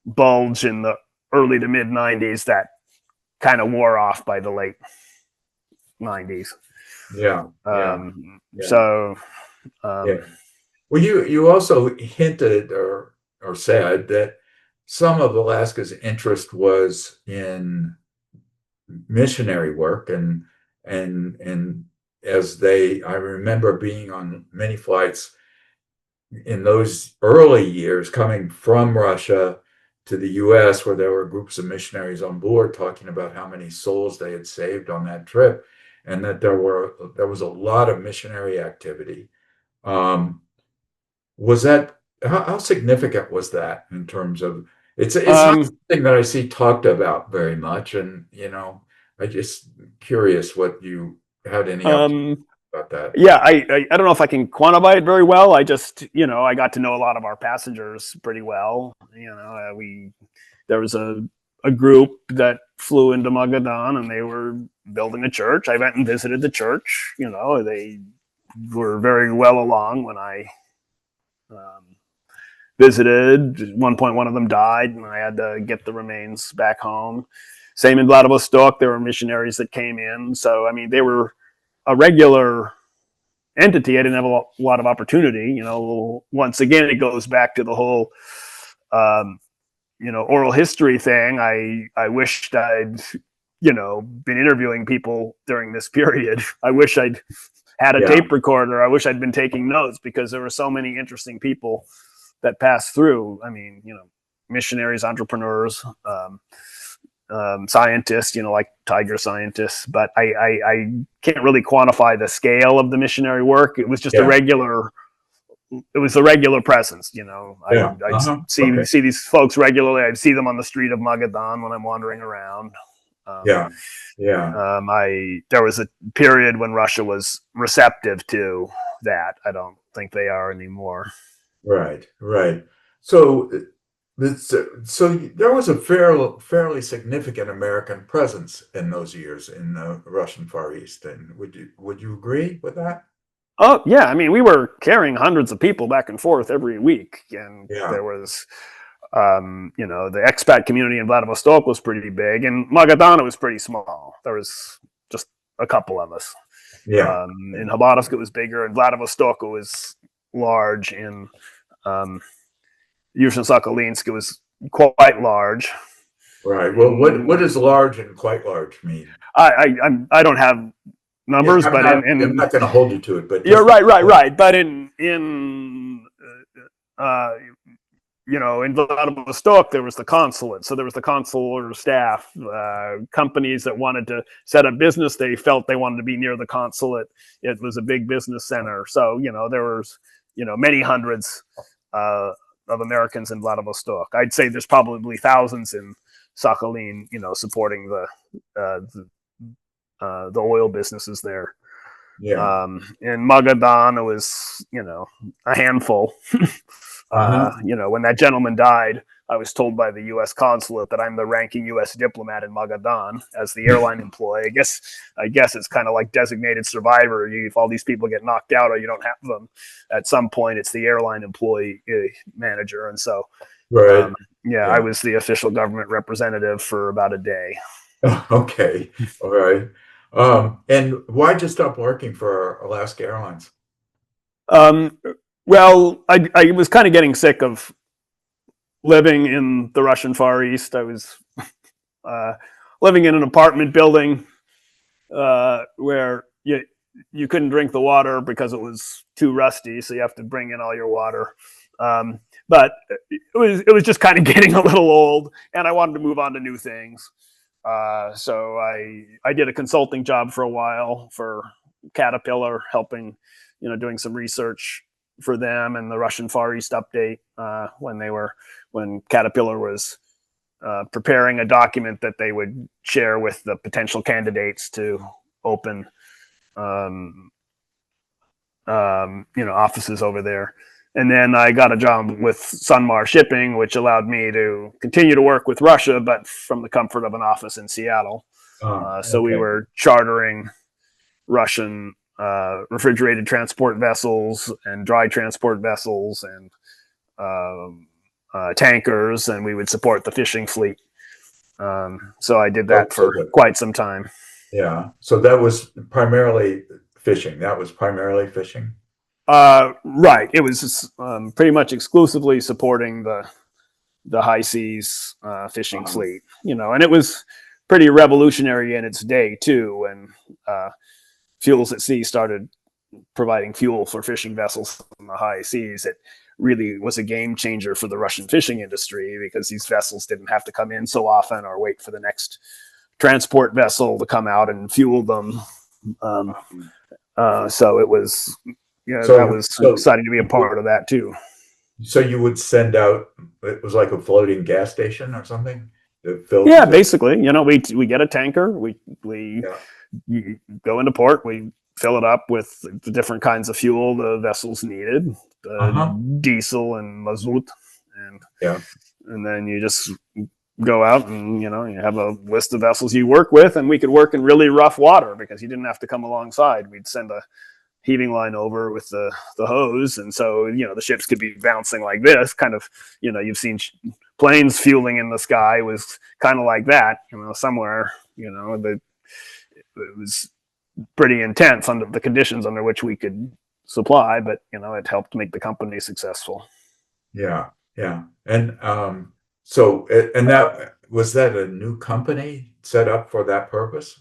bulge in the early to mid 90s that kind of wore off by the late 90s. Yeah. Yeah. Um, Yeah. so, Yeah. um, Well, you also hinted or said that some of Alaska's interest was in missionary work and as I remember being on many flights in those early years coming from Russia to the US where there were groups of missionaries on board talking about how many souls they had saved on that trip and that there was a lot of missionary activity. Um, was that how significant was that in terms of it's not um, something that I see talked about very much, and I just curious what you had any observations um, about that. yeah, I don't know if I can quantify it very well. I just, I got to know a lot of our passengers pretty well. There was a group that flew into Magadan and they were building a church. I went and visited the church. They were very well along when I um, visited. At one point, one of them died, and I had to get the remains back home. Same in Vladivostok, there were missionaries that came in. So, I mean, they were a regular entity. I didn't have a lot of opportunity. Once again, it goes back to the whole, oral history thing. I wished I'd, been interviewing people during this period. I wish I'd had a Yeah, tape recorder. I wish I'd been taking notes because there were so many interesting people that passed through. I mean, missionaries, entrepreneurs, scientists, like tiger scientists. But I can't really quantify the scale of the missionary work. It was just yeah, it was a regular presence. yeah. I'd Okay. see these folks regularly. I'd see them on the street of Magadan when I'm wandering around. Um, Yeah, yeah. there was a period when Russia was receptive to that. I don't think they are anymore. Right, right. So, so there was a fairly significant American presence in those years in the Russian Far East, and would you agree with that? Oh yeah, I mean, we were carrying hundreds of people back and forth every week, and Yeah, there was, the expat community in Vladivostok was pretty big, and Magadan was pretty small. There was just a couple of us. yeah, In Habarovsk, it was bigger. In Vladivostok, it was large. In um, Yuzhno-Sakhalinsk, it was quite large. right. Well, what In does large and quite large mean? I don't have Yeah, numbers, but I'm in not going to hold you to it, but you're just right. But uh, in Vladivostok, there was the consulate. So there was the consular staff, companies that wanted to set up business. They felt they wanted to be near the consulate. It was a big business center. So, there was, many hundreds of Americans in Vladivostok. I'd say there's probably thousands in Sakhalin, supporting the oil businesses there. yeah. In Magadan, it was, a handful. Uh-huh. When that gentleman died, I was told by the U.S. consulate that I'm the ranking U.S. diplomat in Magadan as the airline employee. I guess it's kind of like designated survivor. If all these people get knocked out or you don't have them, at some point it's the airline employee manager, and so Right. um, yeah, I Yeah. was the official government representative for about a day. Okay. All right. And why'd you stop working for Alaska Airlines? Um, well, I was kind of getting sick of living in the Russian Far East. I was uh, living in an apartment building where you couldn't drink the water because it was too rusty, so you have to bring in all your water. But it was just kind of getting a little old, and I wanted to move on to new things. So I did a consulting job for a while for Caterpillar, helping, doing some research for them and the Russian Far East update when Caterpillar was preparing a document that they would share with the potential candidates to open, um, offices over there. And then I got a job with Sunmar Shipping, which allowed me to continue to work with Russia, but from the comfort of an office in Seattle. So we Okay. were chartering Russian refrigerated transport vessels and dry transport vessels and tankers, and we would support the fishing fleet. So I did Oh, that for quite some time. yeah. So that was primarily fishing. That was primarily fishing. Right. It was pretty much exclusively supporting the high seas fishing Um, fleet, and it was pretty revolutionary in its day too, when Fuels at Sea started providing fuel for fishing vessels in the high seas. It really was a game changer for the Russian fishing industry because these vessels didn't have to come in so often or wait for the next transport vessel to come out and fuel them. Um, so it was, that so was so exciting to be a part of that too. so you would send out, it was like a floating gas station or something that Yeah, filled basically, we get a tanker, we yeah. go into port, we fill it up with the different kinds of fuel the vessels needed, Uh-huh. diesel and mazout, and Yeah. and then you just go out and you have a list of vessels you work with, and we could work in really rough water because you didn't have to come alongside. We'd send a heaving line over with the hose, and so the ships could be bouncing like this, kind of. You've seen planes fueling in the sky was kind of like that. Somewhere. It was pretty intense under the conditions under which we could supply, but it helped make the company successful. Yeah. Yeah. And so and that was that a new company set up for that purpose?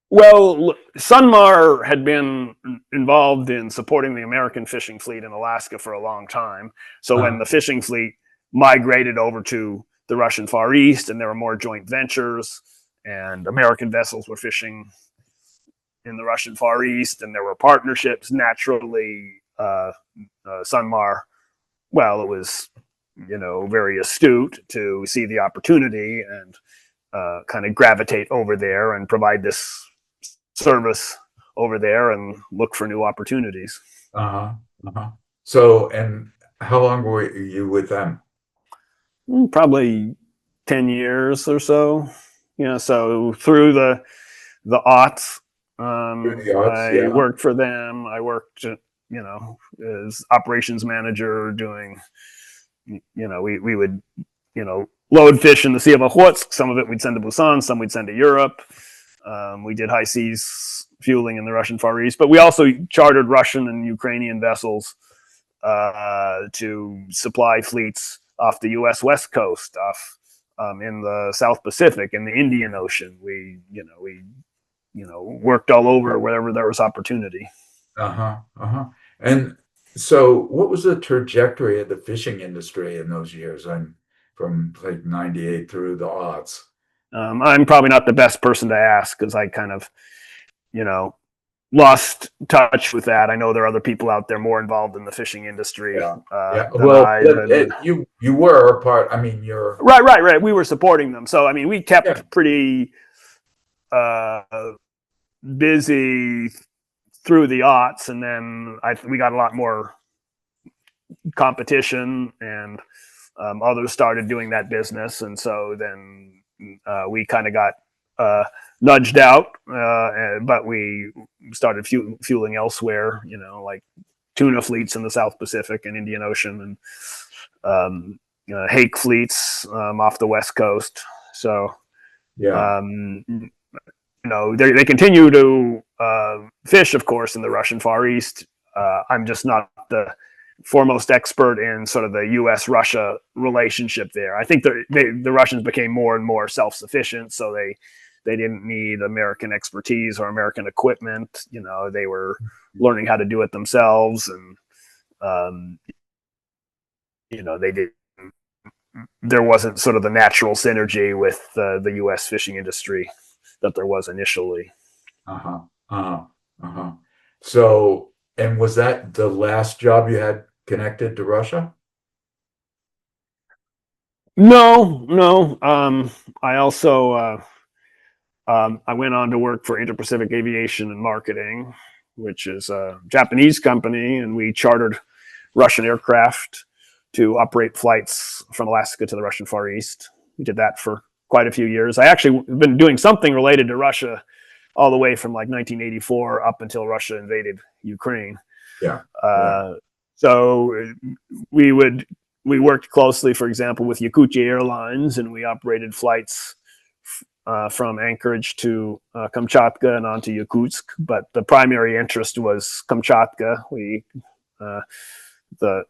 Well, Sunmar had been involved in supporting the American fishing fleet in Alaska for a long time. So when Uh, the fishing fleet migrated over to the Russian Far East and there were more joint ventures and American vessels were fishing in the Russian Far East and there were partnerships, naturally, Sunmar, well, it was, very astute to see the opportunity and kind of gravitate over there and provide this service over there and look for new opportunities. uh-huh. Uh-huh. So, and how long were you with them? Probably 10 years or so. So through the aughts, Through the yachts, I yeah. worked for them. I worked, as operations manager doing, we would, load fish in the Sea of Okhotsk. Some of it we'd send to Busan, some we'd send to Europe. We did high seas fueling in the Russian Far East, but we also chartered Russian and Ukrainian vessels to supply fleets off the U.S. West Coast, off in the South Pacific, in the Indian Ocean. We worked all over wherever there was opportunity. Uh-huh. Uh-huh. And so what was the trajectory of the fishing industry in those years? I'm from like 98 through the aughts. I'm probably not the best person to ask because I kind of, you know, lost touch with that. I know there are other people out there more involved in the fishing industry Yeah. Yeah. than Well, I. you were a part, I mean, you're, Right. We were supporting them, so I mean, we yeah. kept pretty uh, busy through the aughts, and then we got a lot more competition, and others started doing that business, and so then we kind of got nudged out, but we started fueling elsewhere, like tuna fleets in the South Pacific and Indian Ocean, and hake fleets off the West Coast. So, Yeah. they continue to fish, of course, in the Russian Far East. I'm just not the foremost expert in sort of the U.S.-Russia relationship there. I think the Russians became more and more self-sufficient, so they didn't need American expertise or American equipment. They were learning how to do it themselves, and they did. There wasn't sort of the natural synergy with the U.S. fishing industry that there was initially. Uh-huh. Uh-huh. Uh-huh. So, and was that the last job you had connected to Russia? No. I also I went on to work for Interpacific Aviation and Marketing, which is a Japanese company, and we chartered Russian aircraft to operate flights from Alaska to the Russian Far East. We did that for quite a few years. I actually have been doing something related to Russia all the way from like 1984 up until Russia invaded Ukraine. Yeah. Yeah. So we worked closely, for example, with Yakutia Airlines, and we operated flights from Anchorage to Kamchatka and on to Yakutsk. But the primary interest was Kamchatka. The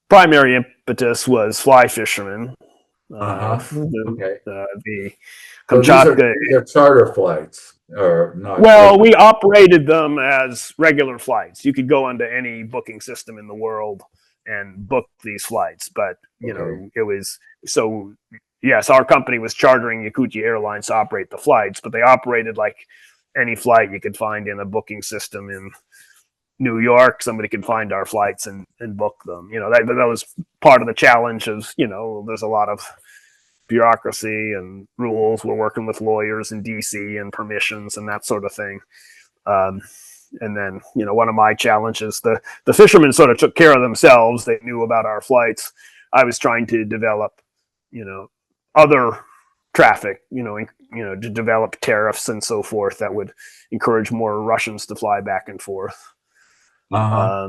primary impetus was fly fishermen. Uh-huh. Okay. The So Kamchatka. these are charter flights or not? Well, we operated them as regular flights. You could go onto any booking system in the world and book these flights, but Okay. it was so. Yes, our company was chartering Yakutia Airlines to operate the flights, but they operated like any flight you could find in a booking system in New York. Somebody could find our flights and book them. That was part of the challenge. Of there's a lot of bureaucracy and rules. We're working with lawyers in DC and permissions and that sort of thing. And then, one of my challenges, the fishermen sort of took care of themselves. They knew about our flights. I was trying to develop, other traffic, to develop tariffs and so forth that would encourage more Russians to fly back and forth. Uh-huh.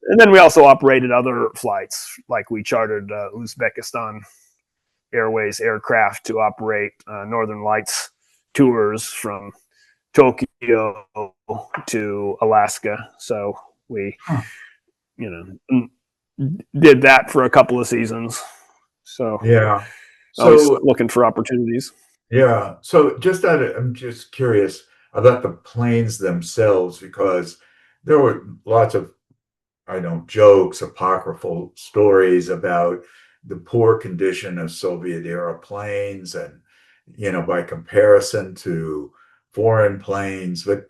And then we also operated other flights, like we chartered Uzbekistan Airways aircraft to operate Northern Lights tours from Tokyo to Alaska. So we, Huh. did that for a couple of seasons. So Yeah. always So, looking for opportunities. yeah. So I'm just curious about the planes themselves because there were lots of, I know, jokes, apocryphal stories about the poor condition of Soviet era planes and, by comparison to foreign planes. But,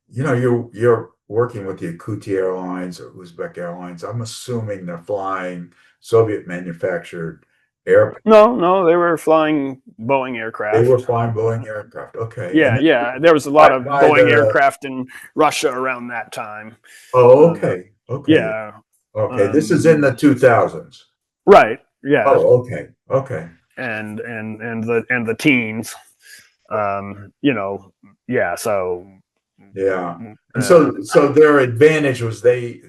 you're working with the Yakutia Airlines or Uzbek Airlines. I'm assuming they're flying Soviet manufactured airplanes. No, they were flying Boeing They were aircraft. flying Boeing aircraft. Okay. And Yeah. There was a lot by, of by Boeing the, aircraft in Russia around that time. oh, Uh, okay. Okay. yeah. Okay. This is in Um, the 2000s. right. Yeah. Oh, okay. Okay. And the teens. Yeah. So Yeah. And Uh, so their advantage was they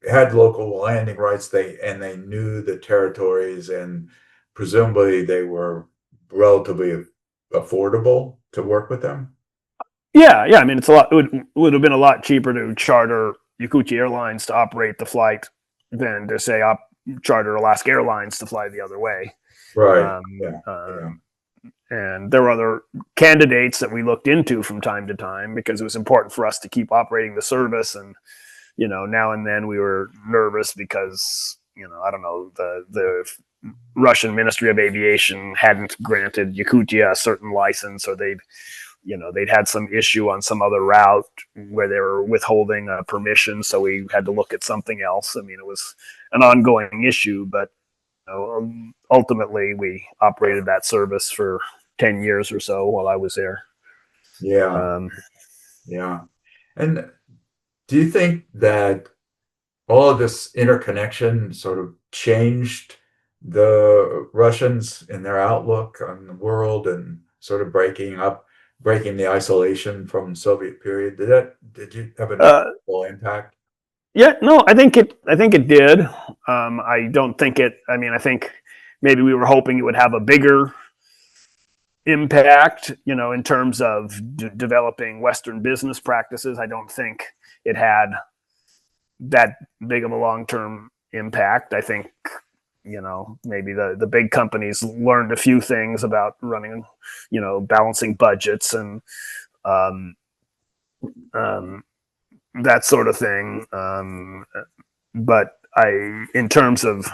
had local landing rights, they knew the territories, and presumably they were relatively affordable to work with them. yeah, yeah. I mean, it's a lot. It would have been a lot cheaper to charter Yakutia Airlines to operate the flight than to say charter Alaska Airlines to fly the other way. Right. Um, Yeah. Yeah. um, and there were other candidates that we looked into from time to time because it was important for us to keep operating the service. And now and then we were nervous because I don't know, the Russian Ministry of Aviation hadn't granted Yakutia a certain license, or they'd had some issue on some other route where they were withholding a permission, so we had to look at something else. I mean, it was an ongoing issue, but ultimately we operated that service for 10 years or so while I was there. Yeah. Um, Yeah. And do you think that all of this interconnection sort of changed the Russians in their outlook on the world and sort of breaking the isolation from Soviet period? Did you have a uh, noticeable impact? yeah, no, I think it did. I don't think it. I mean, I think maybe we were hoping it would have a bigger impact, in terms of developing Western business practices. I don't think it had that big of a long term impact. I think, maybe the big companies learned a few things about running, balancing budgets and um, um, that sort of thing. But in terms of,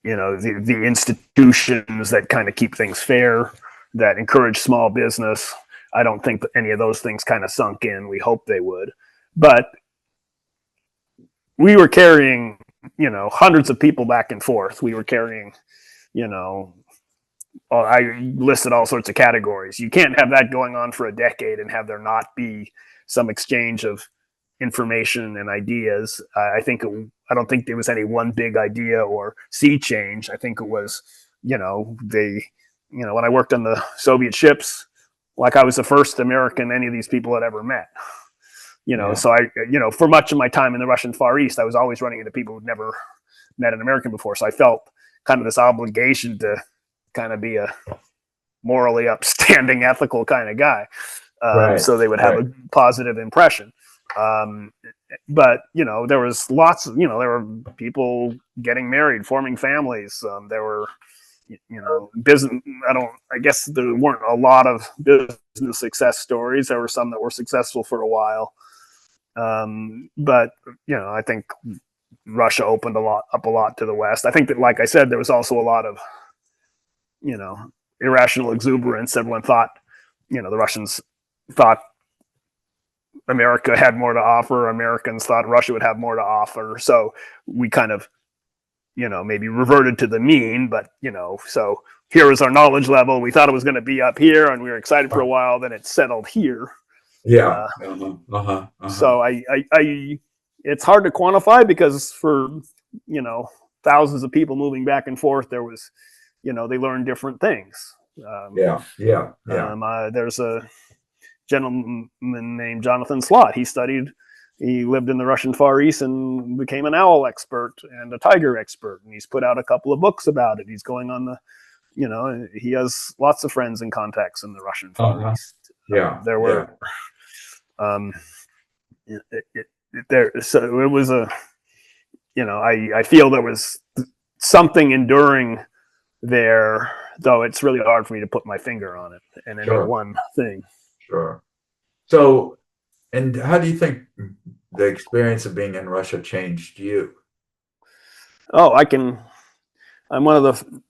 the institutions that kind of keep things fair, that encourage small business, I don't think that any of those things kind of sunk in. We hope they would, but we were carrying, hundreds of people back and forth. We were carrying, you know, I listed all sorts of categories. You can't have that going on for a decade and have there not be some exchange of information and ideas. I don't think there was any one big idea or sea change. I think it was, when I worked on the Soviet ships, like I was the first American any of these people had ever met. Yeah. So for much of my time in the Russian Far East, I was always running into people who'd never met an American before. So I felt kind of this obligation to kind of be a morally upstanding, ethical kind of guy. Right. So they would have Right. a positive impression. But there was lots of, there were people getting married, forming families. There were, business. I guess there weren't a lot of business success stories. There were some that were successful for a while. But I think Russia opened up a lot to the West. I think that, like I said, there was also a lot of, irrational exuberance. Everyone thought, the Russians thought America had more to offer. Americans thought Russia would have more to offer. So we kind of, maybe reverted to the mean, but, so here was our knowledge level. We thought it was going to be up here and we were excited for a while. Then it settled here. Yeah. Uh-huh. Uh-huh. Uh-huh. So it's hard to quantify because for, thousands of people moving back and forth, there was, they learned different things. Yeah. Yeah. Yeah. There's a gentleman named Jonathan Slot. He lived in the Russian Far East and became an owl expert and a tiger expert. And he's put out a couple of books about it. He's going on he has lots of friends and contacts in the Russian Far East. Yeah. There were, so it was I feel there was something enduring there, though it's really hard for me to put my finger on it and any one thing. Sure. So, and how do you think the experience of being in Russia changed you? Oh, I'm one of the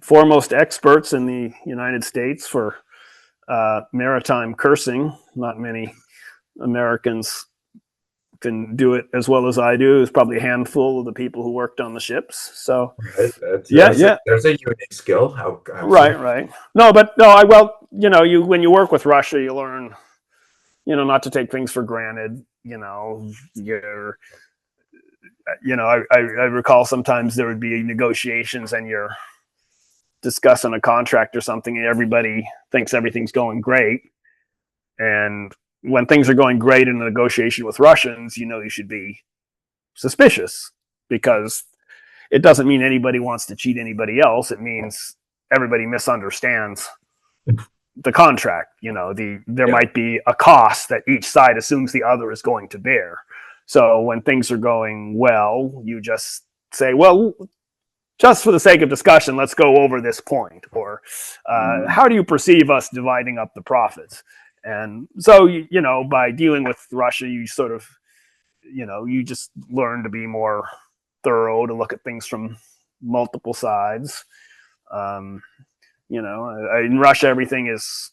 foremost experts in the United States for maritime cursing. Not many Americans can do it as well as I do. It's probably a handful of the people who worked on the ships. So yeah. There's a unique skill. Right. No, when you work with Russia, you learn, not to take things for granted. I recall sometimes there would be negotiations and you're discussing a contract or something and everybody thinks everything's going great. And when things are going great in a negotiation with Russians, you should be suspicious, because it doesn't mean anybody wants to cheat anybody else. It means everybody misunderstands the contract. There might be a cost that each side assumes the other is going to bear. So when things are going well, you just say, well, just for the sake of discussion, let's go over this point. Or how do you perceive us dividing up the profits? And so, by dealing with Russia, you sort of, you just learn to be more thorough, to look at things from multiple sides. In Russia, everything is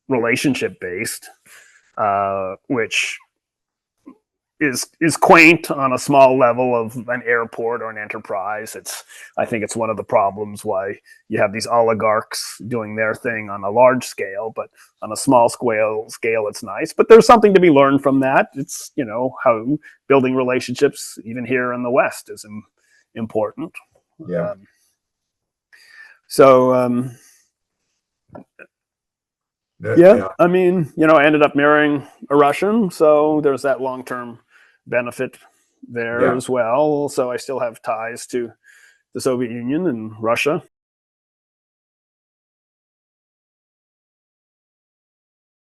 relationship based, which is quaint on a small level of an airport or an enterprise. I think it's one of the problems why you have these oligarchs doing their thing on a large scale, but on a small scale it's nice. But there's something to be learned from that. It's how building relationships even here in the West is important. Yeah. I mean, I ended up marrying a Russian, so there's that long-term benefit there as well. So I still have ties to the Soviet Union and Russia.